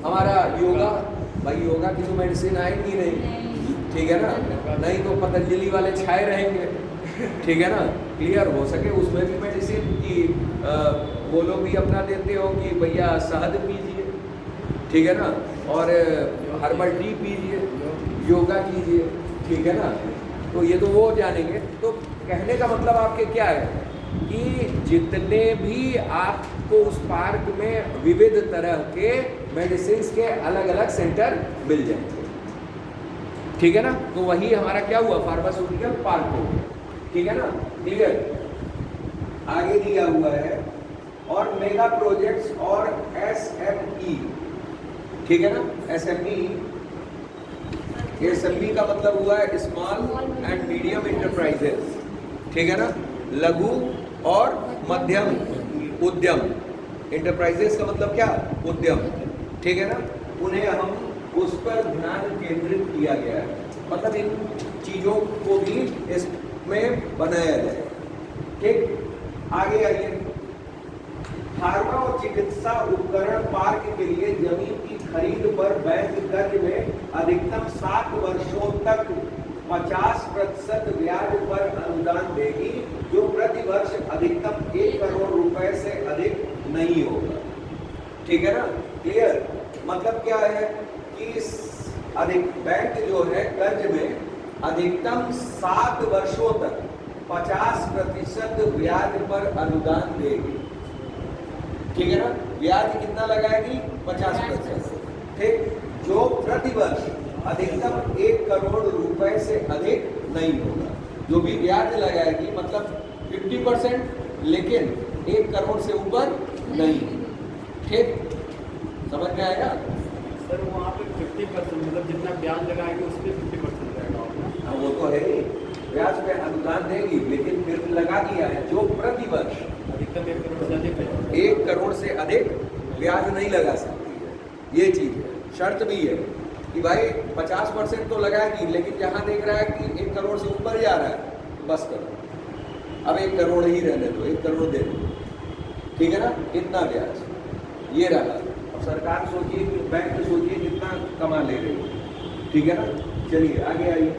हमारा योगा, भाई योगा की तो मेडिसिन आएगी नहीं, ठीक है ना, नहीं तो पतंजलि वाले छाए रहेंगे, ठीक है ना, क्लियर। हो सके उसमें भी मेडिसिन की वो लोग भी अपना देते हो कि भैया शहद पीजिए, ठीक है ना, और हर्बल टी पीजिए, योगा कीजिए, ठीक है ना, तो ये तो वो जानेंगे। तो कहने का मतलब आपके क्या है कि जितने भी आपको उस पार्क में विविध तरह के मेडिसिन के अलग अलग सेंटर मिल जाएंगे, ठीक है ना, तो वही हमारा क्या हुआ, फार्मास्यूटिकल पार्क हो गया, ठीक है ना, क्लियर। आगे दिया हुआ है और मेगा प्रोजेक्ट्स और SME, ठीक है ना, SME एसएमई का मतलब हुआ है स्मॉल एंड मीडियम इंटरप्राइजेस, ठीक है ना, लघु और मध्यम उद्यम। इंटरप्राइजेस का मतलब क्या, उद्यम, ठीक है ना, उन्हें हम उस पर ध्यान केंद्रित किया गया है, मतलब इन चीजों को भी इसमें बनाया जाए। ठीक, आगे आइए। फार्मा और चिकित्सा उपकरण पार्क के लिए जमीन की खरीद पर बैंक कर्ज में अधिकतम 7 वर्षों तक 50% ब्याज पर अनुदान देगी, जो प्रति वर्ष अधिकतम 1 करोड़ रुपए से अधिक नहीं होगा। ठीक है ना, क्लियर? मतलब क्या है कि इस बैंक जो है कर्ज में अधिकतम 7 वर्षों तक 50% ब्याज पर अनुदान देगी। ठीक है ना, ब्याज कितना लगाएगी, 50%, ठीक, जो प्रति वर्ष अधिकतम 1 करोड़ रुपए से अधिक नहीं होगा। जो भी ब्याज लगाएगी मतलब 50%, लेकिन 1 करोड़ से ऊपर नहीं। ठीक, समझ में आया? सर वहाँ पे 50% मतलब जितना ब्याज लगाएंगे उस पर 50% रहेगा। हाँ, वो तो है ही, ब्याज पे अनुदान देगी, लेकिन फिर लगा दिया है जो प्रति वर्ष अधिकतम 1 करोड़ से अधिक है। 1 करोड़ से अधिक ब्याज नहीं लगा सकती है, ये चीज है। शर्त भी है कि भाई 50% तो लगाएगी, लेकिन जहां देख रहा है कि 1 करोड़ से ऊपर जा रहा है तो बस करो, अब 1 करोड़ ही रहने दो, 1 करोड़ दे दो। ठीक है ना, इतना ब्याज ये रहा। अब सरकार सोचिए कि बैंक सोचिए कितना कमा ले रही है। ठीक है ना, चलिए आगे आइए।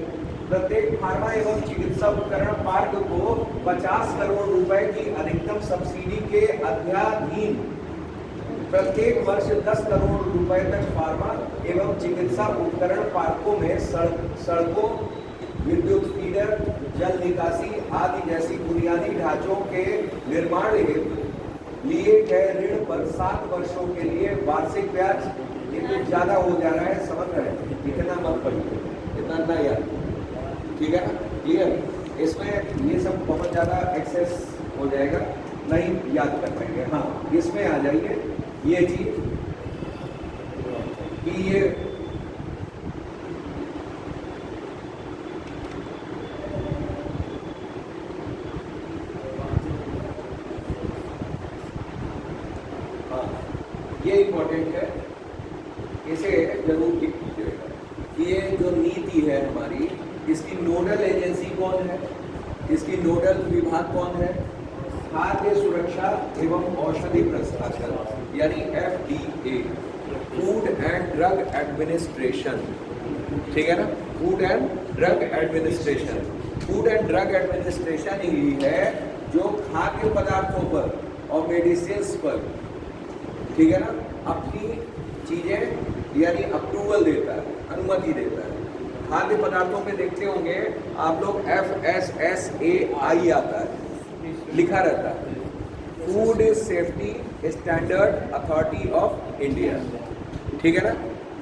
प्रत्येक फार्मा एवं चिकित्सा उपकरण पार्क को 50 करोड़ रुपए की अधिकतम सब्सिडी के अध्याधीन प्रत्येक वर्ष 10 करोड़ रुपए तक फार्मा एवं चिकित्सा उपकरण पार्कों में सड़कों, विद्युत फीडर, जल निकासी आदि जैसी बुनियादी ढांचों के निर्माण हेतु लिए गए ऋण पर 7 वर्षों के लिए वार्षिक ब्याज, ये कुछ ज्यादा हो जा रहा है, समझ रहे हैं, इतना मत पढ़िए, इतना ना याद। ठीक है ना, क्लियर? इसमें ये सब बहुत ज़्यादा एक्सेस हो जाएगा, नहीं याद कर पाएंगे। हाँ, इसमें आ जाइए, ये चीज कि ये हाँ, ये इम्पोर्टेंट है, इसे जरूर लिख लीजिएगा कि ये जो नीति है हमारी, इसकी नोडल एजेंसी कौन है, इसकी नोडल विभाग कौन है, खाद्य सुरक्षा एवं औषधि प्रशासन यानी FDA, food and drug administration. ठीक है ना, food and drug administration. Food and drug administration ही है जो खाद्य पदार्थों पर और मेडिसिन पर, ठीक है ना, अपनी चीजें यानी अप्रूवल देता है, अनुमति देता है। खाद्य पदार्थों पे देखते होंगे आप लोग FSSAI आता है, लिखा रहता है, food safety standard authority of India. ठीक है ना,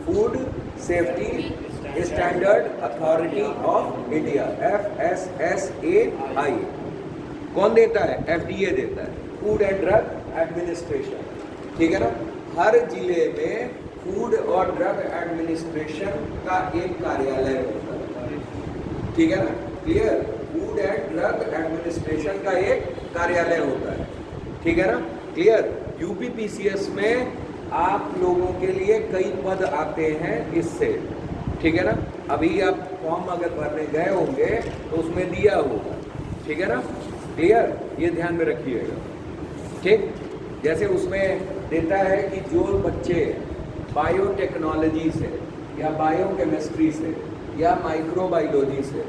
food safety standard authority of India, FSSAI। कौन देता है? FDA देता है, फूड एंड ड्रग एडमिनिस्ट्रेशन। ठीक है ना, हर जिले में फूड और ड्रग एडमिनिस्ट्रेशन का एक कार्यालय होता है। ठीक है ना, clear? Food and drug administration का एक कार्यालय होता है। ठीक है ना, क्लियर? UPPCS में आप लोगों के लिए कई पद आते हैं इससे। ठीक है ना, अभी आप फॉर्म अगर भरने गए होंगे तो उसमें दिया होगा। ठीक है ना, क्लियर? ये ध्यान में रखिएगा। ठीक, जैसे उसमें देता है कि जो बच्चे बायोटेक्नोलॉजी से या बायोकेमिस्ट्री से या माइक्रोबायोलॉजी से,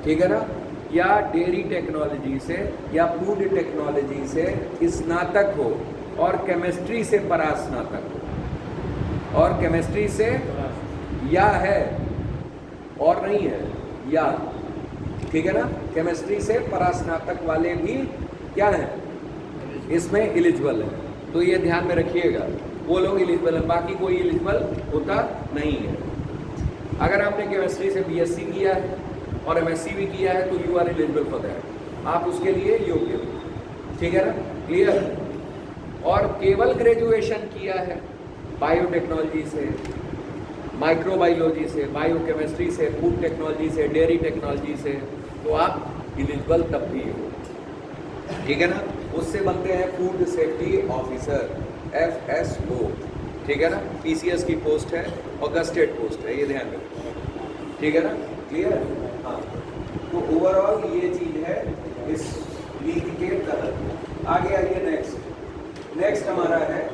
ठीक है ना, या डेयरी टेक्नोलॉजी से या फूड टेक्नोलॉजी से स्नातक हो और केमिस्ट्री से परास्नातक हो, और केमिस्ट्री से या है और नहीं है या, ठीक है ना, केमिस्ट्री से परास्नातक वाले भी क्या हैं, इसमें एलिजिबल है। तो ये ध्यान में रखिएगा, वो लोग एलिजिबल है, बाकी कोई एलिजिबल होता नहीं है। अगर आपने केमिस्ट्री से BSc किया है और MSc भी किया है तो you are eligible for that, आप उसके लिए योग्य हो। ठीक है ना, क्लियर? और केवल ग्रेजुएशन किया है बायोटेक्नोलॉजी से माइक्रोबायोलॉजी से, बायोकेमिस्ट्री से, फूड टेक्नोलॉजी से, डेयरी टेक्नोलॉजी से, तो आप एलिजिबल तब भी हो, ठीक है ना। उससे बनते हैं फूड सेफ्टी ऑफिसर, FSO, ठीक है ना। PCS की पोस्ट है और गस्टेड पोस्ट है, ये ध्यान रखो, ठीक है ना, क्लियर। हाँ, तो ओवरऑल ये चीज है इस लीग के तहत। आगे आइए नेक्स्ट हमारा है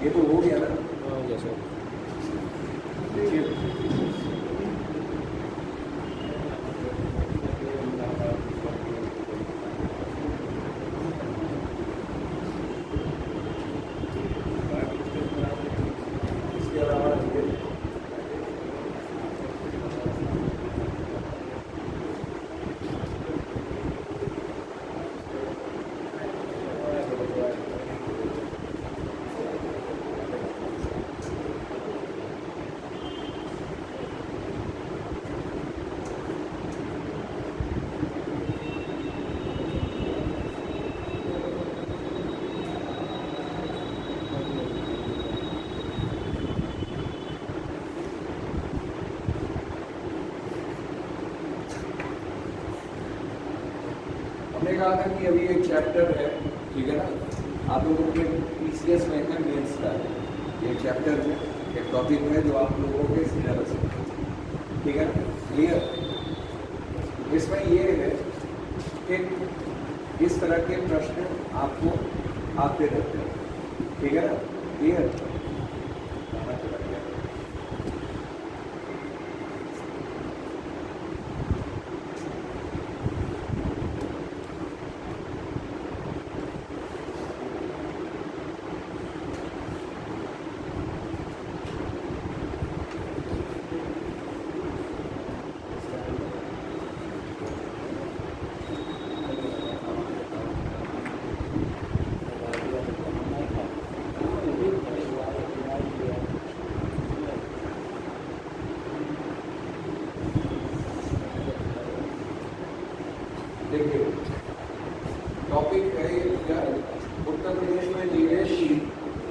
ये तो हो गया ना। इसके अलावा हमने कहा था कि अभी एक चैप्टर है, ठीक है ना, आप लोगों के PCS में है मेंस का, ये चैप्टर है, एक टॉपिक है जो आप लोगों के सिलेबस में, ठीक है ना, क्लियर। इसमें ये है कि इस तरह के प्रश्न आपको आते रहते हैं, ठीक है ना, क्लियर। देखिए टॉपिक है ये क्या है, उत्तर प्रदेश में निवेश की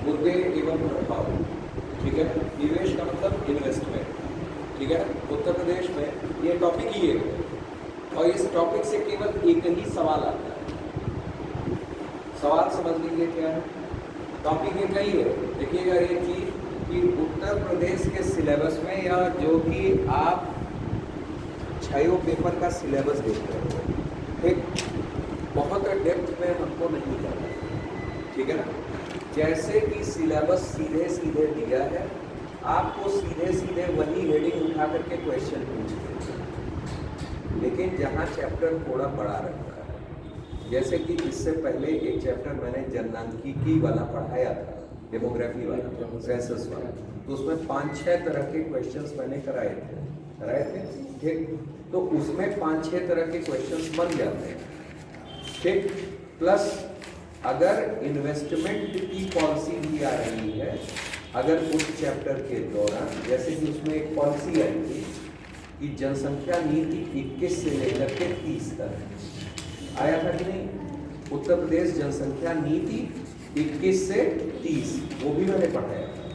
मुद्दे एवं प्रभाव, ठीक है। निवेश का मतलब इन्वेस्टमेंट, ठीक है। उत्तर प्रदेश में ये टॉपिक ही है और इस टॉपिक से केवल एक ही सवाल आता है। सवाल समझ लीजिए क्या है, टॉपिक एक ही है। देखिएगा एक चीज कि उत्तर प्रदेश के सिलेबस में या जो कि आप 6 पेपर का सिलेबस देख रहे हो, एक बहुत डेप्थ में हमको नहीं करना, ठीक है ना। जैसे कि सिलेबस सीधे सीधे दिया है, आपको सीधे सीधे वही हेडिंग उठा करके क्वेश्चन पूछते हैं, लेकिन जहाँ चैप्टर थोड़ा बड़ा रहता है, जैसे कि इससे पहले एक चैप्टर मैंने जनसांख्यिकी वाला पढ़ाया था, डेमोग्राफी वाला, सेंसस वाला, तो उसमें 5-6 तरह के क्वेश्चंस मैंने कराए थे, ठीक। तो उसमें 5-6 तरह के क्वेश्चंस बन जाते हैं, ठीक। प्लस अगर इन्वेस्टमेंट की पॉलिसी भी आ रही है, अगर उस चैप्टर के दौरान, जैसे कि उसमें एक पॉलिसी आई थी कि जनसंख्या नीति 21 से लेकर के 30 तक आया था कि नहीं, उत्तर प्रदेश जनसंख्या नीति 21 से 30, वो भी मैंने पढ़ाया था।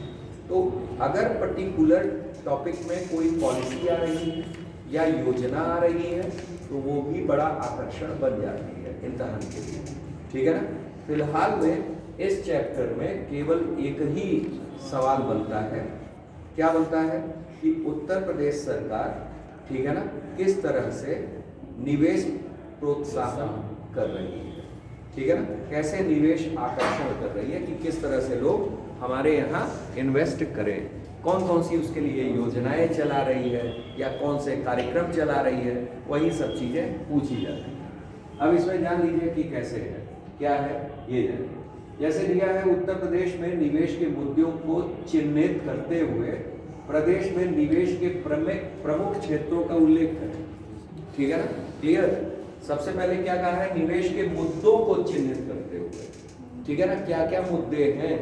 तो अगर पर्टिकुलर टॉपिक में कोई पॉलिसी आ रही है या योजना आ रही है, तो वो भी बड़ा आकर्षण बन जाती है इम्तिहान के लिए, ठीक है ना। फिलहाल में इस चैप्टर में केवल एक ही सवाल बनता है, क्या बनता है कि उत्तर प्रदेश सरकार, ठीक है ना, किस तरह से निवेश प्रोत्साहन कर रही है, ठीक है ना, कैसे निवेश आकर्षण कर रही है, कि किस तरह से लोग हमारे यहाँ इन्वेस्ट करें, कौन कौन सी उसके लिए योजनाएं चला रही है या कौन से कार्यक्रम चला रही है, वही सब चीज़ें पूछी जाती हैं। अब इसमें जान लीजिए कि कैसे है, क्या है ये है। जैसे दिया है, उत्तर प्रदेश में निवेश के मुद्दों को चिन्हित करते हुए प्रदेश में निवेश के प्रमुख क्षेत्रों का उल्लेख करें, ठीक है ना, क्लियर। सबसे पहले क्या कहा है, निवेश के मुद्दों को चिन्हित करते हुए, ठीक है ना, क्या क्या मुद्दे हैं,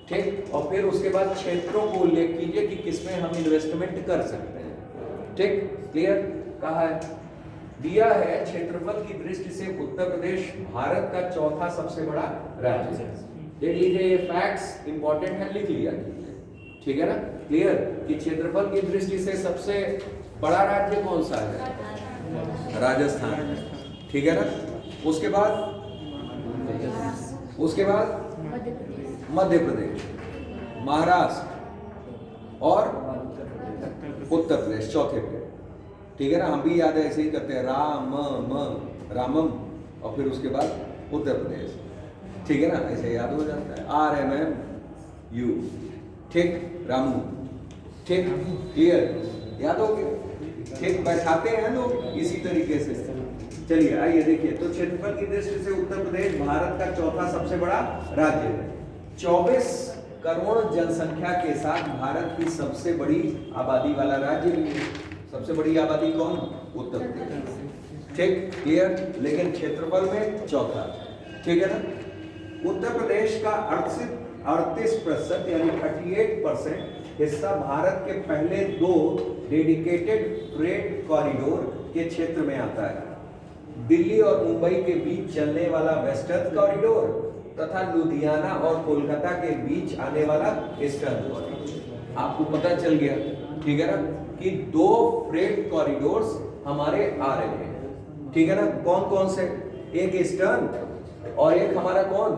ठीक। और फिर उसके बाद क्षेत्रों को उल्लेख कीजिए कि किसमें हम इन्वेस्टमेंट कर सकते हैं, ठीक, क्लियर। कहा है दिया है क्षेत्रफल की दृष्टि से उत्तर प्रदेश भारत का चौथा सबसे बड़ा राज्य है। देख लीजिए, ये फैक्ट्स इंपॉर्टेंट है, लिख लिया कीजिए, ठीक है ना, क्लियर, कि क्षेत्रफल की दृष्टि से सबसे बड़ा राज्य कौन सा है? राजस्थान, ठीक है ना। उसके बाद मध्य प्रदेश, महाराष्ट्र और उत्तर प्रदेश चौथे पे, ठीक है ना। हम भी याद है ऐसे ही करते हैं, रामम और फिर उसके बाद उत्तर प्रदेश, ठीक है ना, ऐसे याद हो जाता है। RMMU, ठीक, रामू, ठीक, क्लियर, याद हो गया, ठीक, बैठाते हैं लोग इसी तरीके से। चलिए आइए देखिए, तो क्षेत्रफल की दृष्टि से उत्तर प्रदेश भारत का चौथा सबसे बड़ा राज्य है। 24 करोड़ जनसंख्या के साथ भारत की सबसे बड़ी आबादी वाला राज्य भी है। सबसे बड़ी आबादी कौन? उत्तर प्रदेश, ठीक, क्लियर, लेकिन क्षेत्रफल में चौथा, ठीक है ना। उत्तर प्रदेश का 38% यानी 38% हिस्सा भारत के पहले 2 डेडिकेटेड फ्रेट कॉरिडोर के क्षेत्र में आता है। दिल्ली और मुंबई के बीच चलने वाला वेस्टर्न कॉरिडोर तथा लुधियाना और कोलकाता के बीच आने वाला ईस्टर्न कॉरिडोर। आपको पता चल गया, ठीक है ना, कि 2 फ्रेट कॉरिडोर्स हमारे आ रहे हैं, ठीक है ना। कौन कौन से? एक ईस्टर्न और एक हमारा कौन?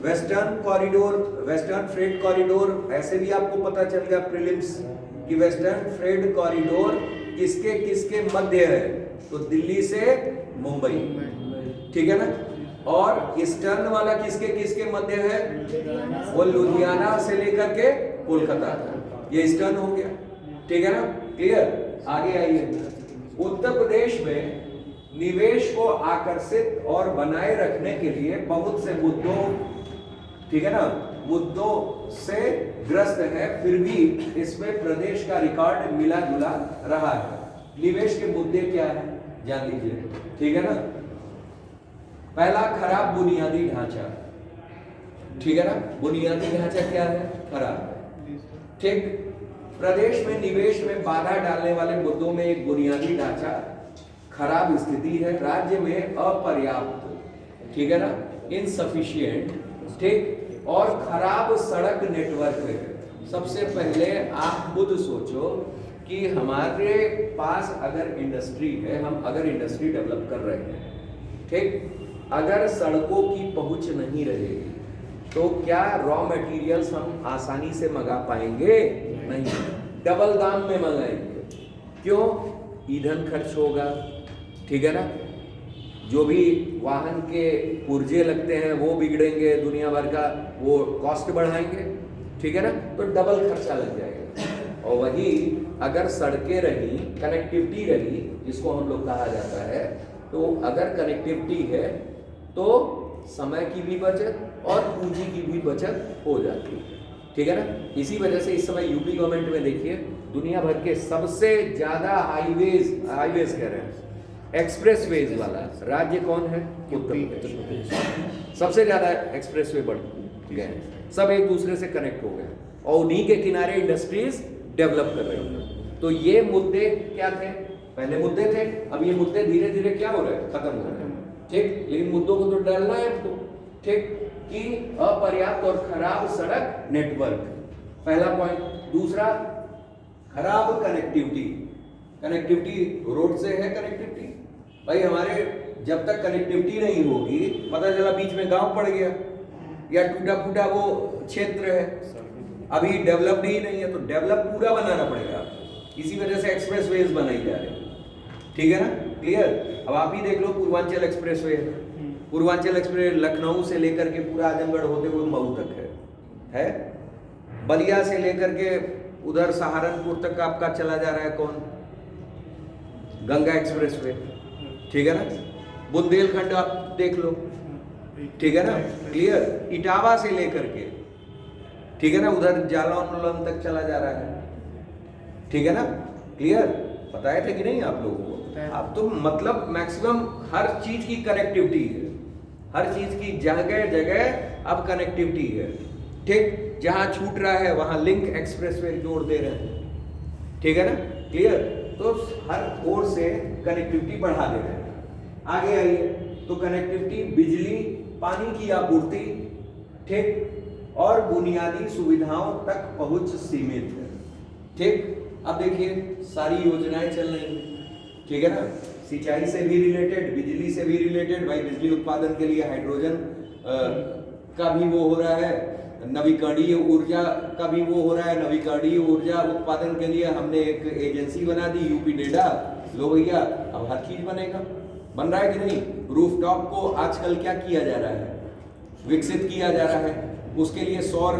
Western corridor, western freight corridor. ऐसे भी आपको पता चल गया प्रीलिम्स कि वेस्टर्न फ्रेट कॉरिडोर किसके किसके मध्य है? तो दिल्ली से मुंबई, ठीक है ना। और ईस्टर्न वाला किसके किसके मध्य है? वो लुधियाना से लेकर के कोलकाता, ये ईस्टर्न हो गया, ठीक है ना, क्लियर। आगे आइए, उत्तर प्रदेश में निवेश को आकर्षित और बनाए रखने के लिए बहुत से मुद्दों, ठीक है ना, मुद्दों से ग्रस्त है, फिर भी इसमें प्रदेश का रिकॉर्ड मिला जुला रहा है। निवेश के मुद्दे क्या है जान लीजिए, ठीक है ना। पहला, खराब बुनियादी ढांचा, ठीक है ना। बुनियादी ढांचा क्या है? खराब, ठीक। प्रदेश में निवेश में बाधा डालने वाले मुद्दों में एक बुनियादी ढांचा खराब स्थिति है, राज्य में अपर्याप्त, ठीक है ना, इनसफिशिएंट, ठीक, और खराब सड़क नेटवर्क है। सबसे पहले आप खुद सोचो कि हमारे पास अगर इंडस्ट्री है, हम अगर इंडस्ट्री डेवलप कर रहे हैं, ठीक, अगर सड़कों की पहुंच नहीं रहेगी तो क्या रॉ मटेरियल्स हम आसानी से मंगा पाएंगे? नहीं, डबल दाम में मंगाएंगे। क्यों? ईंधन खर्च होगा, ठीक है ना, जो भी वाहन के पुर्जे लगते हैं वो बिगड़ेंगे, दुनिया भर का वो कॉस्ट बढ़ाएंगे, ठीक है ना, तो डबल खर्चा लग जाएगा। और वही अगर सड़कें रही, कनेक्टिविटी रही, जिसको हम लोग कहा जाता है, तो अगर कनेक्टिविटी है तो समय की भी बचत और पूंजी की भी बचत हो जाती है, ठीक है ना। इसी वजह से इस समय यूपी गवर्नमेंट में देखिए, दुनिया भर के सबसे ज्यादा हाईवेज कह रहे हैं, एक्सप्रेसवेज वाला राज्य कौन है? उत्तर प्रदेश। सबसे ज्यादा एक्सप्रेसवे बढ़ गए हैं, सब एक दूसरे से कनेक्ट हो गए और उन्हीं के किनारे इंडस्ट्रीज डेवलप कर रही हैं। तो ये मुद्दे क्या थे? पहले मुद्दे थे, अब ये मुद्दे धीरे धीरे क्या हो रहे हैं? खत्म हो रहे हैं, ठीक। लेकिन मुद्दों को तो डालना है आपको, ठीक, कि अपर्याप्त और खराब सड़क नेटवर्क, पहला पॉइंट। दूसरा, खराब कनेक्टिविटी। कनेक्टिविटी रोड से है कनेक्टिविटी, भाई हमारे जब तक कनेक्टिविटी नहीं होगी, पता चला बीच में गांव पड़ गया या टूटा फूटा वो क्षेत्र है, अभी डेवलप्ड ही नहीं है, तो डेवलप पूरा बनाना पड़ेगा। इसी वजह से एक्सप्रेसवेज बनाई जा रही है, ठीक है ना, क्लियर। अब आप ही देख लो, पूर्वांचल एक्सप्रेसवे है, पूर्वांचल एक्सप्रेस लखनऊ से लेकर के पूरा आजमगढ़ होते हुए मऊ तक है। बलिया से लेकर के उधर सहारनपुर तक आपका चला जा रहा है कौन? गंगा एक्सप्रेसवे, ठीक है ना। बुंदेलखंड आप देख लो, ठीक है ना, क्लियर। इटावा से लेकर के, ठीक है ना, उधर जालौन तक चला जा रहा है, ठीक है ना, क्लियर। बताए थे कि नहीं आप लोगों को? अब तो मतलब मैक्सिमम हर चीज की कनेक्टिविटी है, हर चीज की जगह जगह अब कनेक्टिविटी है, ठीक। जहां छूट रहा है वहां लिंक एक्सप्रेसवे जोड़ दे रहे हैं, ठीक है ना, क्लियर। तो हर ओर से कनेक्टिविटी बढ़ा दे रहे हैं। आगे आइए, तो कनेक्टिविटी, बिजली, पानी की आपूर्ति, ठीक, और बुनियादी सुविधाओं तक पहुंच सीमित है, ठीक। अब देखिए सारी योजनाएं चल रही हैं, ठीक है ना, सिंचाई से भी रिलेटेड, बिजली से भी रिलेटेड, भाई बिजली उत्पादन के लिए हाइड्रोजन का भी वो हो रहा है, नवीकरणीय ऊर्जा का भी वो हो रहा है, नवीकरणीय ऊर्जा उत्पादन के लिए हमने एक एजेंसी बना दी, यूपी डेडा, लो भैया अब हर चीज बनेगा, बन रहा है कि नहीं। रूफटॉप को आजकल क्या किया जा रहा है, विकसित किया जा रहा है, उसके लिए सौर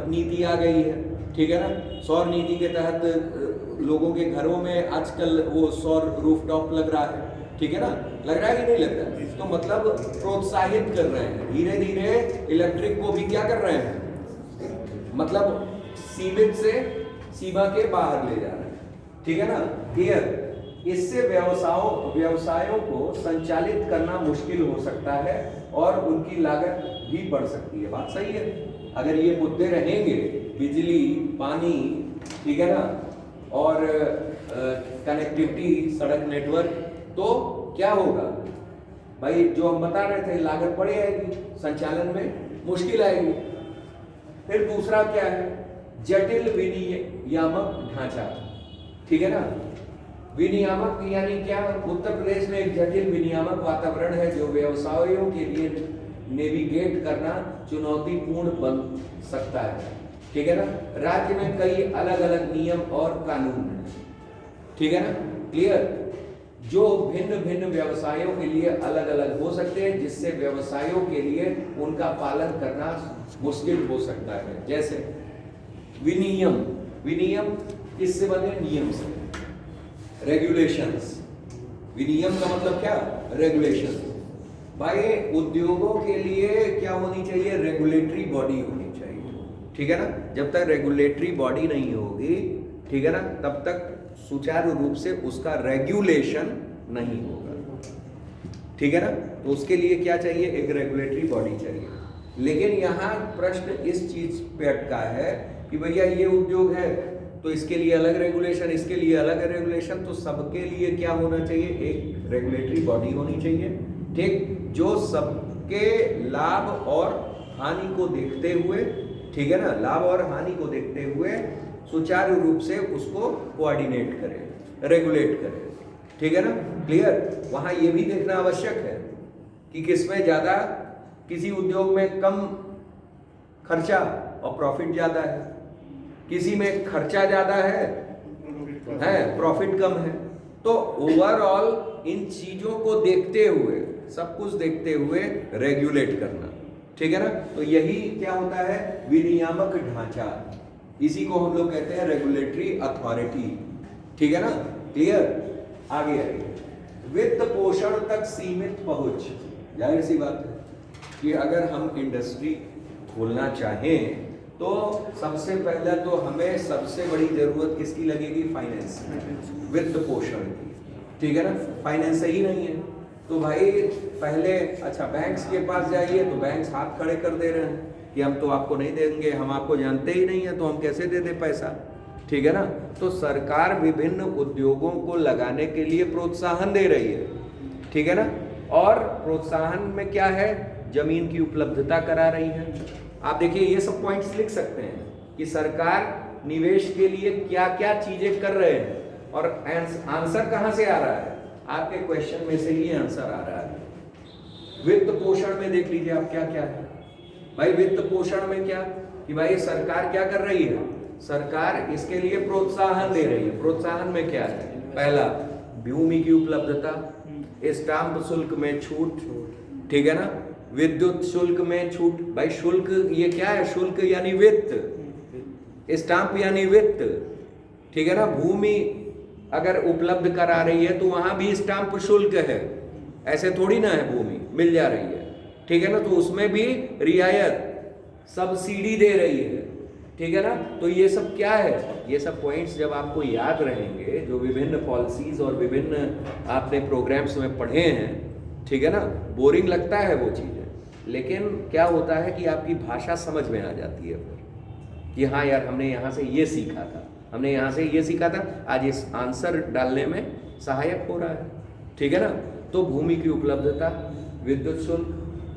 नीति आ गई है, ठीक है ना। सौर नीति के तहत लोगों के घरों में आजकल वो सौर रूफटॉप लग रहा है, ठीक है ना, लग रहा है कि नहीं लग रहा है। तो मतलब प्रोत्साहित कर रहे हैं, धीरे धीरे इलेक्ट्रिक को भी क्या कर रहे हैं, मतलब सीमित से सीमा के बाहर ले जा रहे हैं, ठीक है ना, क्लियर। इससे व्यवसायों को संचालित करना मुश्किल हो सकता है और उनकी लागत भी बढ़ सकती है। बात सही है, अगर ये मुद्दे रहेंगे, बिजली, पानी, ठीक है ना, और कनेक्टिविटी, सड़क नेटवर्क, तो क्या होगा भाई, जो हम बता रहे थे, लागत बढ़ जाएगी, संचालन में मुश्किल आएगी। फिर दूसरा क्या है, जटिल विनियामक ढांचा, ठीक है ना। विनियामक यानी क्या, उत्तर प्रदेश में एक जटिल विनियामक वातावरण है जो व्यवसायों के लिए नेविगेट करना चुनौतीपूर्ण बन सकता है, ठीक है ना। राज्य में कई अलग अलग नियम और कानून हैं, ठीक है ना, क्लियर, जो भिन्न भिन्न व्यवसायों के लिए अलग अलग हो सकते हैं, जिससे व्यवसायों के लिए उनका पालन करना मुश्किल हो सकता है। जैसे विनियम, विनियम किससे बने, नियम से, रेगुलेशंस, विनियम का मतलब क्या, रेगुलेशन। भाई उद्योगों के लिए क्या होनी चाहिए, रेगुलेटरी बॉडी होनी चाहिए, ठीक है ना। जब तक रेगुलेटरी बॉडी नहीं होगी, ठीक है ना, तब तक सुचारू रूप से उसका रेगुलेशन नहीं होगा, ठीक है ना। तो उसके लिए क्या चाहिए, एक रेगुलेटरी बॉडी चाहिए। लेकिन यहाँ प्रश्न इस चीज पे अटका है कि भैया ये उद्योग है तो इसके लिए अलग रेगुलेशन, इसके लिए अलग रेगुलेशन, तो सबके लिए क्या होना चाहिए, एक रेगुलेटरी बॉडी होनी चाहिए, ठीक, जो सबके लाभ और हानि को देखते हुए, ठीक है ना, लाभ और हानि को देखते हुए सुचारू रूप से उसको कोऑर्डिनेट करे, रेगुलेट करे, ठीक है ना, क्लियर। वहां ये भी देखना आवश्यक है कि किसमें ज्यादा, किसी उद्योग में कम खर्चा और प्रॉफिट ज्यादा है, किसी में खर्चा ज्यादा है प्रॉफिट कम है। तो ओवरऑल इन चीजों को देखते हुए, सब कुछ देखते हुए रेगुलेट करना, ठीक है ना। तो यही क्या होता है, विनियामक ढांचा, इसी को हम लोग कहते हैं रेगुलेटरी अथॉरिटी, ठीक है ना, क्लियर। आगे आइए, वित्त पोषण तक सीमित पहुंच, जाहिर सी बात है कि अगर हम इंडस्ट्री खोलना चाहें तो सबसे पहले तो हमें सबसे बड़ी जरूरत किसकी लगेगी, फाइनेंस, वित्त पोषण की, ठीक है ना। फाइनेंस ही नहीं है तो भाई पहले, अच्छा बैंक्स के पास जाइए तो बैंक्स हाथ खड़े कर दे रहे हैं कि हम तो आपको नहीं देंगे, हम आपको जानते ही नहीं है, तो हम कैसे दे दें पैसा, ठीक है ना। तो सरकार विभिन्न उद्योगों को लगाने के लिए प्रोत्साहन दे रही है, ठीक है ना। और प्रोत्साहन में क्या है, जमीन की उपलब्धता करा रही है। आप देखिए ये सब पॉइंट्स लिख सकते हैं कि सरकार निवेश के लिए क्या क्या चीजें कर रहे हैं, और आंसर कहां से आ रहा है, आपके क्वेश्चन में से ही आंसर आ रहा है। वित्त पोषण में देख लीजिए आप क्या क्या है भाई। वित्त पोषण में क्या कि भाई सरकार क्या कर रही है, सरकार इसके लिए प्रोत्साहन दे रही है। प्रोत्साहन में क्या है, पहला भूमि की उपलब्धता, स्टाम्प शुल्क में छूट, ठीक है ना, विद्युत शुल्क में छूट। भाई शुल्क ये क्या है, शुल्क यानी वित्त, स्टाम्प यानी वित्त, ठीक है ना। भूमि अगर उपलब्ध करा रही है तो वहां भी स्टाम्प शुल्क है, ऐसे थोड़ी ना है, भूमि मिल जा रही है, ठीक है ना, तो उसमें भी रियायत, सब्सिडी दे रही है, ठीक है ना। तो ये सब क्या है, ये सब पॉइंट्स जब आपको याद रहेंगे, जो विभिन्न पॉलिसीज और विभिन्न आपने प्रोग्राम्स में पढ़े हैं, ठीक है ना, बोरिंग लगता है वो चीज़ें, लेकिन क्या होता है कि आपकी भाषा समझ में आ जाती है फिर कि हाँ यार हमने यहाँ से ये सीखा था, हमने यहाँ से ये सीखा था, आज इस आंसर डालने में सहायक हो रहा है, ठीक है ना। तो भूमि की उपलब्धता, विद्युत शुल्क,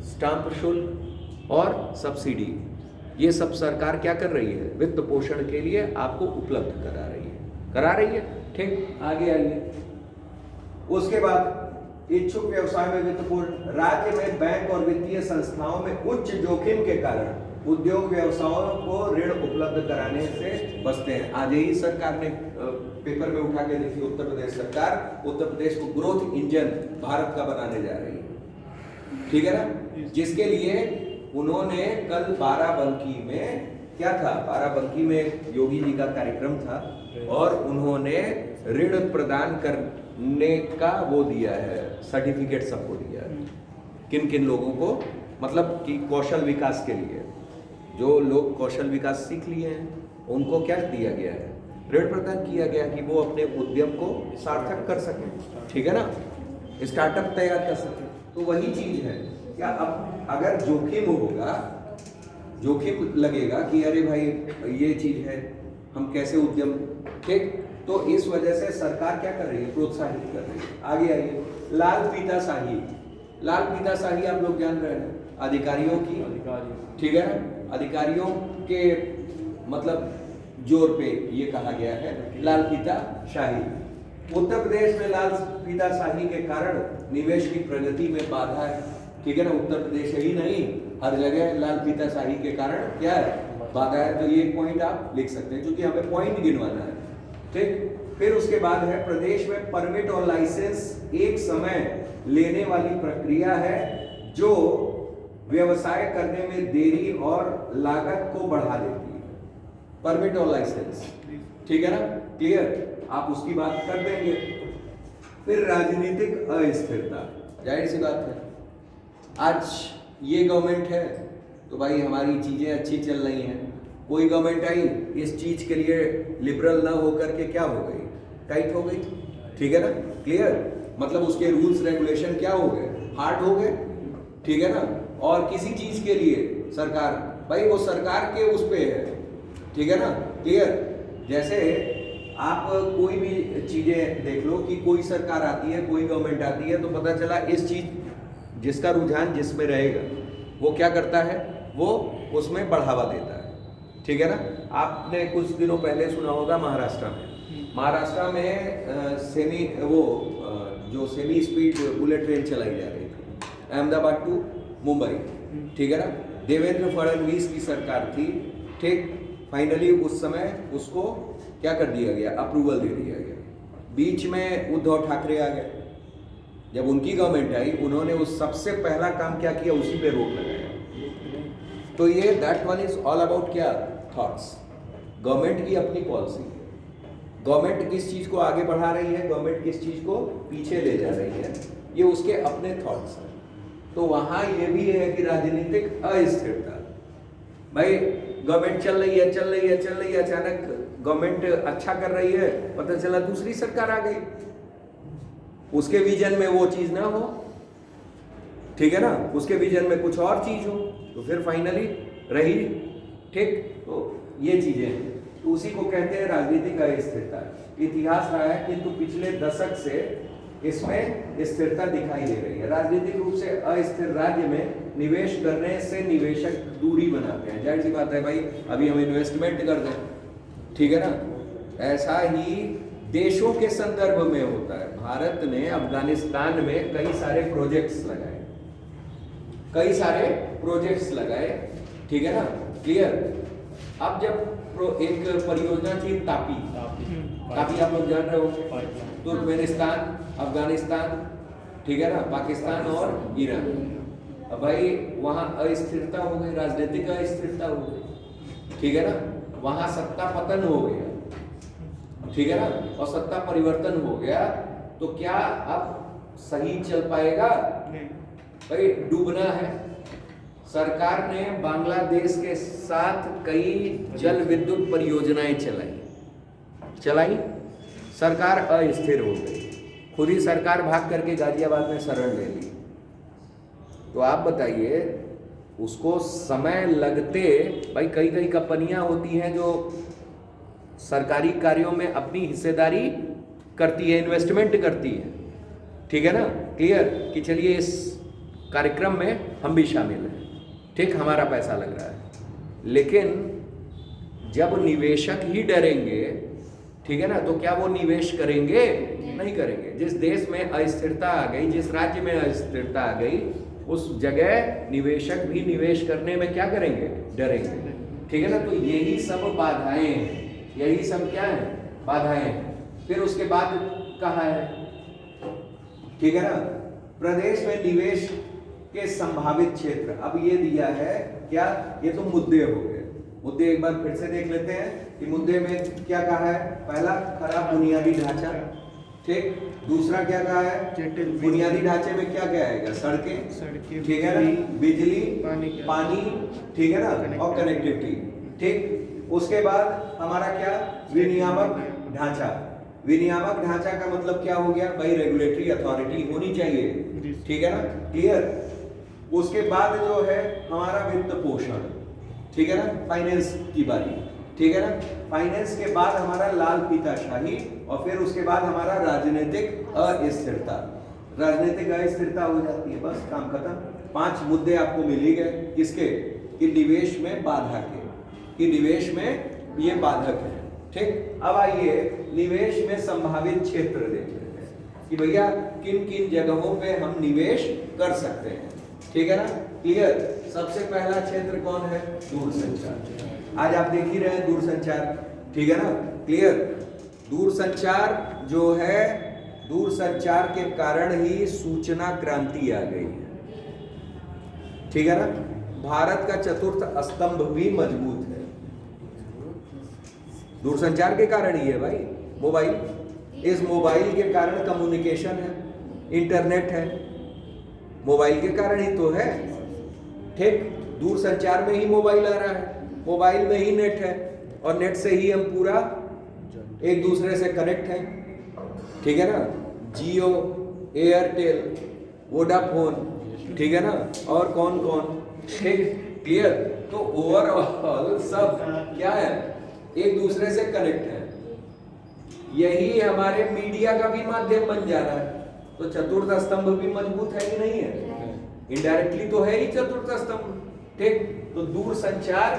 स्टाम्प शुल्क और सब्सिडी, ये सब सरकार क्या कर रही है, वित्त पोषण के लिए आपको उपलब्ध करा रही है। ठीक, आगे आइए। उसके बाद इच्छुक व्यवसाय में वित्त पोषण, राज्य में बैंक और वित्तीय संस्थाओं में उच्च जोखिम के कारण उद्योग व्यवसायों को ऋण उपलब्ध कराने से बचते हैं। आज ही सरकार ने पेपर में उठा के देखी, उत्तर प्रदेश सरकार उत्तर प्रदेश को ग्रोथ इंजन भारत का बनाने जा रही है, ठीक है ना। जिसके लिए उन्होंने कल बाराबंकी में क्या था, बाराबंकी में योगी जी का कार्यक्रम था और उन्होंने ऋण प्रदान करने का वो दिया है, सर्टिफिकेट सबको दिया है। किन किन लोगों को, मतलब कि कौशल विकास के लिए, जो लोग कौशल विकास सीख लिए हैं उनको क्या दिया गया है, ऋण प्रदान किया गया कि वो अपने उद्यम को सार्थक कर सकें, ठीक है ना, स्टार्टअप तैयार कर सकें। तो वही चीज है क्या, अब अगर जोखिम होगा, जोखिम लगेगा कि अरे भाई ये चीज है, हम कैसे उद्यम, ठीक, तो इस वजह से सरकार क्या कर रही है, प्रोत्साहित कर रही है। आगे आइए, लाल फीताशाही। लाल फीताशाही आप लोग जान रहे हैं, अधिकारियों की, ठीक है ना, अधिकारियों के मतलब जोर पे ये कहा गया है लाल फीताशाही। उत्तर प्रदेश में लाल फीताशाही के कारण निवेश की प्रगति में बाधा है, ठीक है ना। उत्तर प्रदेश ही नहीं, हर जगह लाल फीताशाही के कारण क्या है, बाधा है। तो ये पॉइंट आप लिख सकते हैं क्योंकि हमें पॉइंट गिनवाना है, ठीक। फिर उसके बाद है, प्रदेश में परमिट और लाइसेंस एक समय लेने वाली प्रक्रिया है जो व्यवसाय करने में देरी और लागत को बढ़ा देती है। परमिट और लाइसेंस, ठीक है ना, क्लियर, आप उसकी बात कर देंगे। फिर राजनीतिक अस्थिरता, जाहिर सी बात है, आज ये गवर्नमेंट है तो भाई हमारी चीजें अच्छी चल रही हैं, कोई गवर्नमेंट आई इस चीज के लिए लिबरल ना होकर के क्या हो गई, टाइट हो गई, ठीक है ना, क्लियर, मतलब उसके रूल्स रेगुलेशन क्या हो गए, हार्ड हो गए, ठीक है ना। और किसी चीज के लिए सरकार, भाई वो सरकार के उस पे है, ठीक है ना, क्लियर। जैसे आप कोई भी चीजें देख लो कि कोई सरकार आती है, कोई गवर्नमेंट आती है, तो पता चला इस चीज, जिसका रुझान जिसमें रहेगा वो क्या करता है, वो उसमें बढ़ावा देता है, ठीक है ना। आपने कुछ दिनों पहले सुना होगा महाराष्ट्र में जो सेमी स्पीड बुलेट ट्रेन चलाई जा रही थी अहमदाबाद टू मुंबई, ठीक है ना। देवेंद्र फडणवीस की सरकार थी, ठीक, फाइनली उस समय उसको क्या कर दिया गया, अप्रूवल दे दिया गया। बीच में उद्धव ठाकरे आ गए, जब उनकी गवर्नमेंट आई उन्होंने उस सबसे पहला काम क्या किया, उसी पे रोक लगाया। तो ये that one is all about क्या, थॉट्स। गवर्नमेंट की अपनी पॉलिसी है, गवर्नमेंट किस चीज को आगे बढ़ा रही है, गवर्नमेंट किस चीज को पीछे ले जा रही है, ये उसके अपने थॉट्स हैं। तो वहां ये भी है कि राजनीतिक अस्थिरता, भाई गवर्नमेंट चल रही है, अचानक गवर्नमेंट अच्छा कर रही है, पता चला दूसरी सरकार आ गई, उसके विजन में वो चीज ना हो, ठीक है ना, उसके विजन में कुछ और चीज हो, तो फिर फाइनली रही, ठीक। तो ये चीजें हैं, तो उसी को कहते हैं राजनीतिक अस्थिरता। इतिहास रहा है किंतु पिछले दशक से इसमें स्थिरता दिखाई दे रही है। राजनीतिक रूप से अस्थिर राज्य में निवेश करने से निवेशक दूरी बनाते हैं, जाहिर सी बात है भाई, अभी हम इन्वेस्टमेंट कर दें, ठीक है ना। ऐसा ही देशों के संदर्भ में होता है। भारत ने अफगानिस्तान में कई सारे प्रोजेक्ट्स लगाए, ठीक है ना, क्लियर। अब जब एक परियोजना थी तापी आप लोग जान रहे हो, तुर्कमेनिस्तान, अफगानिस्तान, ठीक है ना, पाकिस्तान और ईरान। अब भाई वहां अस्थिरता हो गई, राजनीतिक अस्थिरता हो गई, ठीक है ना, वहां सत्ता पतन हो गया, ठीक है ना, और सत्ता परिवर्तन हो गया, तो क्या अब सही चल पाएगा, भाई डूबना है। सरकार ने बांग्लादेश के साथ कई जल विद्युत परियोजनाएं चलाई, सरकार अस्थिर हो गई, खुद ही सरकार भाग करके गाजियाबाद में शरण ले ली। तो आप बताइए, उसको समय लगते, भाई कई कंपनियां होती हैं जो सरकारी कार्यों में अपनी हिस्सेदारी करती है, इन्वेस्टमेंट करती है, ठीक है ना, क्लियर, कि चलिए इस कार्यक्रम में हम भी शामिल हैं, ठीक, हमारा पैसा लग रहा है। लेकिन जब निवेशक ही डरेंगे, ठीक है ना, तो क्या वो निवेश करेंगे? नहीं करेंगे। जिस देश में अस्थिरता आ गई, जिस राज्य में अस्थिरता आ गई, उस जगह निवेशक भी निवेश करने में क्या करेंगे? डरेंगे, ठीक है ना। तो यही सब बाधाएं हैं, यही सब क्या है? बाधाएं हैं। फिर उसके बाद कहा है, ठीक है ना, प्रदेश में निवेश के संभावित क्षेत्र, अब ये दिया है क्या? ये तो मुद्दे हो गए। मुद्दे एक बार फिर से देख लेते हैं कि मुद्दे में क्या कहा है। पहला, खराब बुनियादी ढांचा, ठीक। दूसरा क्या कहा है? बुनियादी ढांचे में क्या क्या आएगा? सड़कें, ठीक है ना, बिजली, पानी, ठीक है ना, और कनेक्टिविटी, ठीक। उसके बाद हमारा क्या? विनियामक ढांचा। विनियामक ढांचा का मतलब क्या हो गया भाई? रेगुलेटरी अथॉरिटी होनी चाहिए, ठीक है ना, क्लियर। उसके बाद जो है हमारा वित्त पोषण, ठीक है ना, फाइनेंस की बारी, ठीक है ना। फाइनेंस के बाद हमारा लाल फीताशाही, और फिर उसके बाद हमारा राजनीतिक अस्थिरता। राजनीतिक अस्थिरता हो जाती है, बस काम खत्म। 5 मुद्दे आपको मिल ही गए। किसके? कि निवेश में बाधा के, कि निवेश में ये बाधक है, ठीक। अब आइए निवेश में संभावित क्षेत्र देख लेते हैं कि भैया किन किन जगहों पे हम निवेश कर सकते हैं, ठीक है ना, क्लियर। सबसे पहला क्षेत्र कौन है? दूरसंचार। आज आप देख ही रहे हैं दूरसंचार, ठीक है ना, क्लियर। दूरसंचार जो है, दूरसंचार के कारण ही सूचना क्रांति आ गई है, ठीक है ना। भारत का चतुर्थ स्तंभ भी मजबूत है, दूरसंचार के कारण ही है भाई। मोबाइल, इस मोबाइल के कारण कम्युनिकेशन है, इंटरनेट है, मोबाइल के कारण ही तो है, ठीक। दूरसंचार में ही मोबाइल आ रहा है, मोबाइल में ही नेट है, और नेट से ही हम पूरा एक दूसरे से कनेक्ट हैं, ठीक है ना। जियो, एयरटेल, वोडाफोन, ठीक है ना, और कौन कौन, ठीक, क्लियर। तो ओवरऑल सब क्या है? एक दूसरे से कनेक्ट है। यही हमारे मीडिया का भी माध्यम बन जा रहा है। तो चतुर्थ स्तंभ भी मजबूत है कि नहीं है? इनडायरेक्टली तो है ही चतुर्थ स्तंभ, ठीक। तो दूरसंचार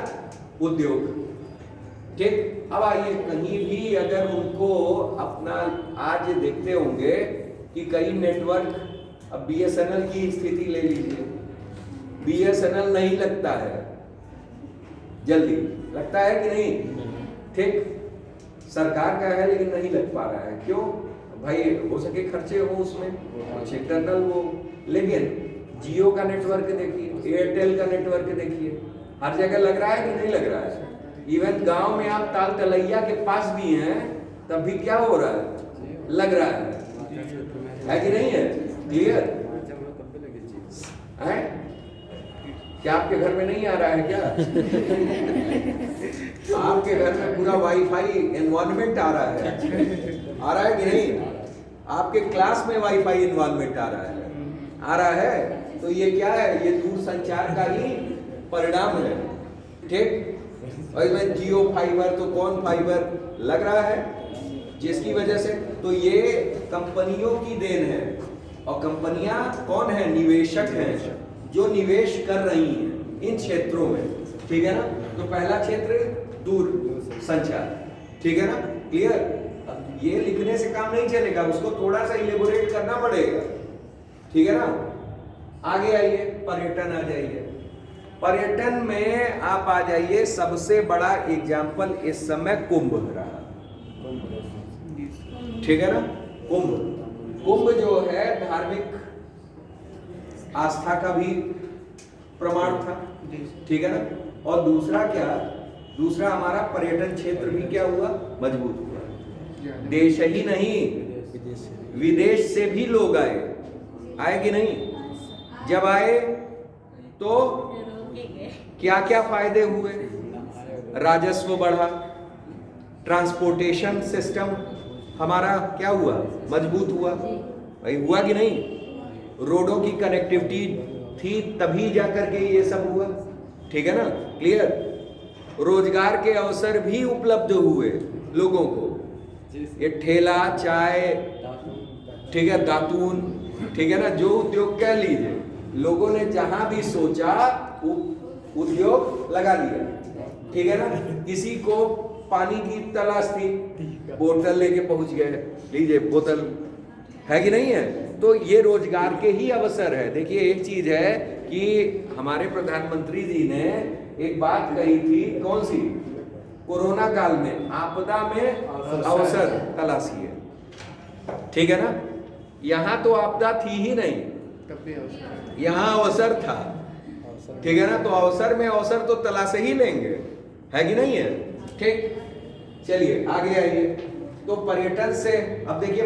उद्योग, ठीक। अब आइए, कहीं भी अगर उनको अपना, आज देखते होंगे कि कई नेटवर्क, अब BSNL की स्थिति ले लीजिए, BSNL नहीं लगता है जल्दी, लगता है कि नहीं, ठीक। सरकार का है लेकिन नहीं लग पा रहा है, क्यों भाई? हो सके खर्चे हो उसमें, कुछ इंटरनल हो। लेकिन जियो का नेटवर्क देखिए, एयरटेल का नेटवर्क देखिए, हर जगह लग रहा है कि नहीं लग रहा है? इवन गांव में आप ताल तलैया के पास भी हैं, तब भी क्या हो रहा है? लग रहा है कि नहीं है? क्लियर है? क्या आपके घर में नहीं आ रहा है क्या? आपके घर में पूरा वाईफाई एनवायरनमेंट आ रहा है कि नहीं? आपके क्लास में वाईफाई एनवायरनमेंट आ रहा है। तो ये क्या है? ये दूरसंचार का ही परिणाम है, ठीक। और इसमें जियो फाइबर, तो कौन फाइबर लग रहा है, जिसकी वजह से, तो ये कंपनियों की देन है। और कंपनियां कौन है? निवेशक हैं, जो निवेश कर रही हैं इन क्षेत्रों में, ठीक है ना। तो पहला क्षेत्र दूर संचार, ठीक है ना, क्लियर। ये लिखने से काम नहीं चलेगा, उसको थोड़ा सा इलेबोरेट करना पड़ेगा, ठीक है ना। आगे आइए, पर्यटन आ जाइए। पर्यटन में आप आ जाइए, सबसे बड़ा एग्जाम्पल इस समय कुंभ रहा, ठीक है ना। कुंभ जो है धार्मिक आस्था का भी प्रमाण था, ठीक है ना। और दूसरा क्या? दूसरा हमारा पर्यटन क्षेत्र भी क्या हुआ? मजबूत हुआ। देश ही नहीं, विदेश से भी लोग आए कि नहीं? जब आए तो क्या क्या फायदे हुए? राजस्व बढ़ा, ट्रांसपोर्टेशन सिस्टम हमारा क्या हुआ? मजबूत हुआ, भाई हुआ कि नहीं? रोडों की कनेक्टिविटी थी तभी जाकर के ये सब हुआ, ठीक है ना, क्लियर। रोजगार के अवसर भी उपलब्ध हुए लोगों को। ये ठेला, चाय, ठीक है, दातून, ठीक है ना, जो उद्योग कह लीजिए, लोगों ने जहां भी सोचा उद्योग लगा लिया, ठीक है ना। किसी को पानी की तलाश थी, बोतल लेके पहुंच गए, लीजिए बोतल, है कि नहीं है। तो ये रोजगार के ही अवसर है। देखिए एक चीज है कि हमारे प्रधानमंत्री जी ने एक बात कही थी, कौन सी, कोरोना काल में आपदा में अवसर तलाशिए, ठीक है ना। यहां तो आपदा थी ही नहीं, यहां अवसर था, ठीक है ना। तो अवसर में अवसर तो तलाश ही लेंगे, है कि नहीं है। ठीक, चलिए आगे आइए। तो पर्यटन से अब देखिए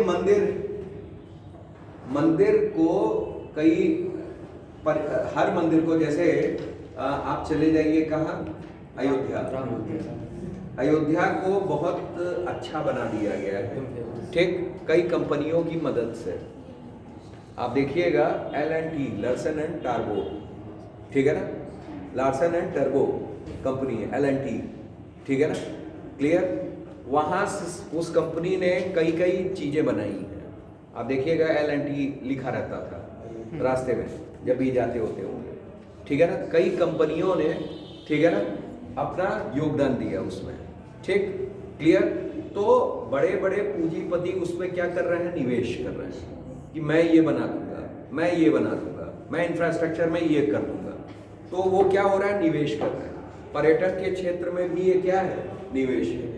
मंदिर को कई हर मंदिर को, जैसे आप चले जाइए कहाँ, अयोध्या को बहुत अच्छा बना दिया गया है, ठीक, कई कंपनियों की मदद से। आप देखिएगा L&T, लार्सन एंड टर्बो, ठीक है ना, लार्सन एंड टर्बो कंपनी है L&T, ठीक है ना, क्लियर। वहाँ उस कंपनी ने कई चीजें बनाई हैं। आप देखिएगा L&T लिखा रहता था रास्ते में जब भी जाते होते होंगे, ठीक है ना। कई कंपनियों ने, ठीक है ना, अपना योगदान दिया उसमें, ठीक, क्लियर। तो बड़े बड़े पूंजीपति उसमें क्या कर रहे हैं, निवेश कर रहे हैं कि मैं ये बना दूंगा, मैं ये बना दूंगा, मैं इंफ्रास्ट्रक्चर में ये कर दूंगा। तो वो क्या हो रहा है, निवेश कर रहे हैं। पर्यटन के क्षेत्र में भी ये क्या है, निवेश है।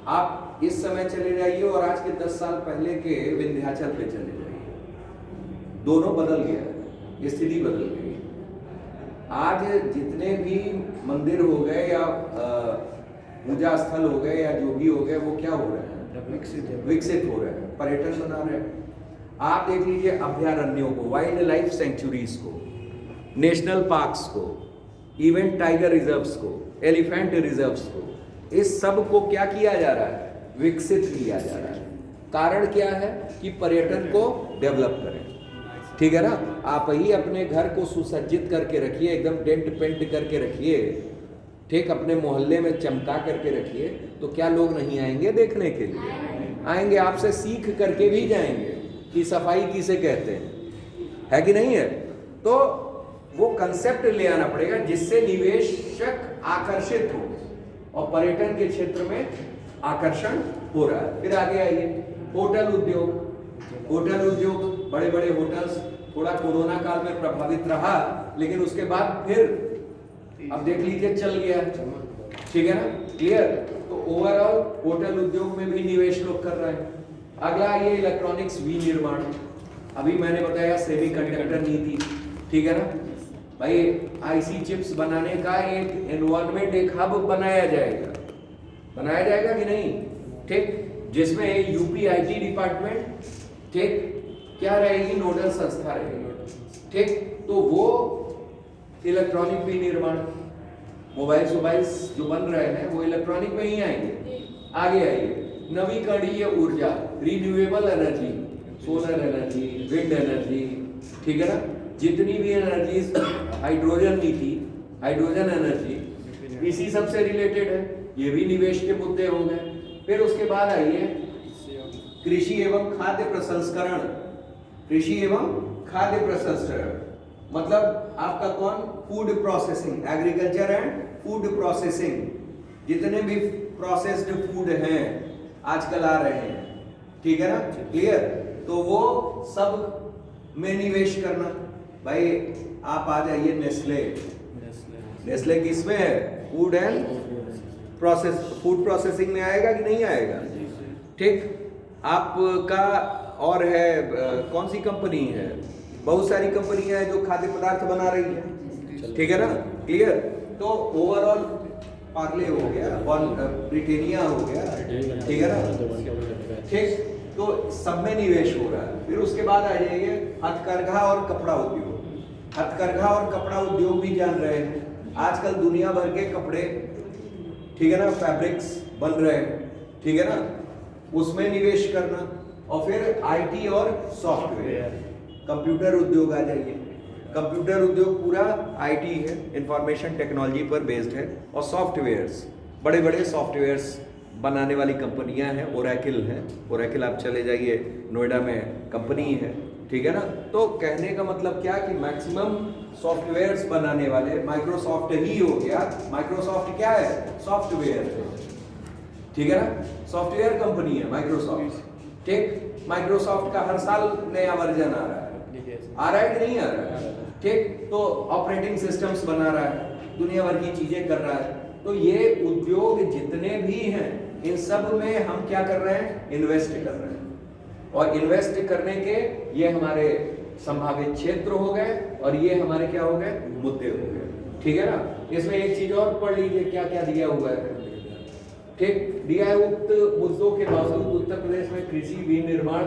आप इस समय चले जाइए और आज के 10 साल पहले के विंध्याचल पे चले जाइए, दोनों बदल गया, स्थिति बदल गई। आज जितने भी मंदिर हो गए या पूजा स्थल हो गए या जो भी हो गए, वो क्या हो रहे हैं, विकसित हो रहे हैं, पर्यटन बना रहे हैं। आप देख लीजिए अभ्यारण्यों को, वाइल्ड लाइफ सेंचुरीज को, नेशनल पार्क्स को, इवेंट टाइगर रिजर्व्स को, एलिफेंट रिजर्व्स को, इस सब को क्या किया जा रहा है, विकसित किया जा रहा है। कारण क्या है कि पर्यटन को डेवलप करें, ठीक है ना। आप ही अपने घर को सुसज्जित करके रखिए, एकदम डेंट पेंट करके रखिए, ठीक, अपने मोहल्ले में चमका करके रखिए, तो क्या लोग नहीं आएंगे देखने के लिए, आएंगे, आपसे सीख करके भी जाएंगे कि सफाई किसे कहते हैं, है कि नहीं है। तो वो कंसेप्ट ले आना पड़ेगा जिससे निवेशक आकर्षित हो, और पर्यटन के क्षेत्र में आकर्षण हो रहा है। फिर आगे आइए, होटल उद्योग, बड़े बड़े होटल्स थोड़ा कोरोना काल में प्रभावित रहा, लेकिन उसके बाद फिर अब देख लीजिए चल गया, ठीक है ना, क्लियर। तो ओवरऑल होटल उद्योग में भी निवेश लोग कर रहे हैं। अगला ये इलेक्ट्रॉनिक्स विनिर्माण, अभी मैंने बताया सेमीकंडक्टर नीति, ठीक है ना भाई। आईसी चिप्स बनाने का एक एनवायरनमेंट, एक हब बनाया जाएगा कि नहीं, ठीक, जिसमें यूपीआईटी डिपार्टमेंट, ठीक, क्या रहेगी, नोडल संस्था रहेगी, ठीक। तो वो इलेक्ट्रॉनिक विनिर्माण, मोबाइल्स जो बन रहे हैं वो इलेक्ट्रॉनिक में ही आएंगे। आगे आइए, नवीकरणीय ऊर्जा, renewable energy, solar energy, wind energy, ठीक है ना, जितनी भी एनर्जीज, हाइड्रोजन नीति, हाइड्रोजन एनर्जी, इसी सब से रिलेटेड है, ये भी निवेश के मुद्दे होंगे। फिर उसके बाद आइए कृषि एवं खाद्य प्रसंस्करण, मतलब आपका कौन, food processing, agriculture and food processing, जितने भी प्रोसेस्ड फूड हैं आजकल आ रहे हैं, ठीक है ना, क्लियर। तो वो सब में निवेश करना। भाई आप आ जाइए नेस्ले किसमें है, फूड प्रोसेसिंग में आएगा कि नहीं आएगा, ठीक। आपका और है कौन सी कंपनी है, बहुत सारी कंपनियां हैं जो खाद्य पदार्थ बना रही है, ठीक है ना, क्लियर। तो ओवरऑल पार्ले हो गया और ब्रिटेनिया हो गया, ठीक है ना, ठीक। तो सब में निवेश हो रहा है। फिर उसके बाद आ जाइए हथकरघा और कपड़ा उद्योग। हथकरघा और कपड़ा उद्योग भी जान रहे हैं, आजकल दुनिया भर के कपड़े, ठीक है ना, फैब्रिक्स बन रहे हैं, ठीक है ना, उसमें निवेश करना। और फिर आईटी और सॉफ्टवेयर, कंप्यूटर उद्योग आ जाइए। कंप्यूटर उद्योग पूरा आईटी है, इंफॉर्मेशन टेक्नोलॉजी पर बेस्ड है, और सॉफ्टवेयर्स, बड़े बड़े सॉफ्टवेयर्स बनाने वाली कंपनियां हैं, ओरेकल है, ओरेकल आप चले जाइए, नोएडा में कंपनी है, ठीक है ना। तो कहने का मतलब क्या कि मैक्सिमम सॉफ्टवेयर्स बनाने वाले माइक्रोसॉफ्ट ही हो गया। माइक्रोसॉफ्ट क्या है? सॉफ्टवेयर है, ठीक है ना, सॉफ्टवेयर कंपनी है माइक्रोसॉफ्ट, ठीक। माइक्रोसॉफ्ट का हर साल नया वर्जन आ रहा है कि नहीं आ रहा है, ठीक। तो ऑपरेटिंग सिस्टम्स बना रहा है, दुनिया भर की चीजें कर रहा है। तो ये उद्योग जितने भी हैं, इन सब में हम क्या कर रहे हैं? इन्वेस्ट कर रहे हैं। और इन्वेस्ट करने के ये हमारे संभावित क्षेत्र हो गए, और ये हमारे क्या हो गए? मुद्दे हो गए, ठीक है ना। इसमें एक चीज और पढ़ लीजिए, क्या क्या दिया हुआ है, ठीक। दिया है, उक्त मुद्दों के बावजूद उत्तर प्रदेश में कृषि विनिर्माण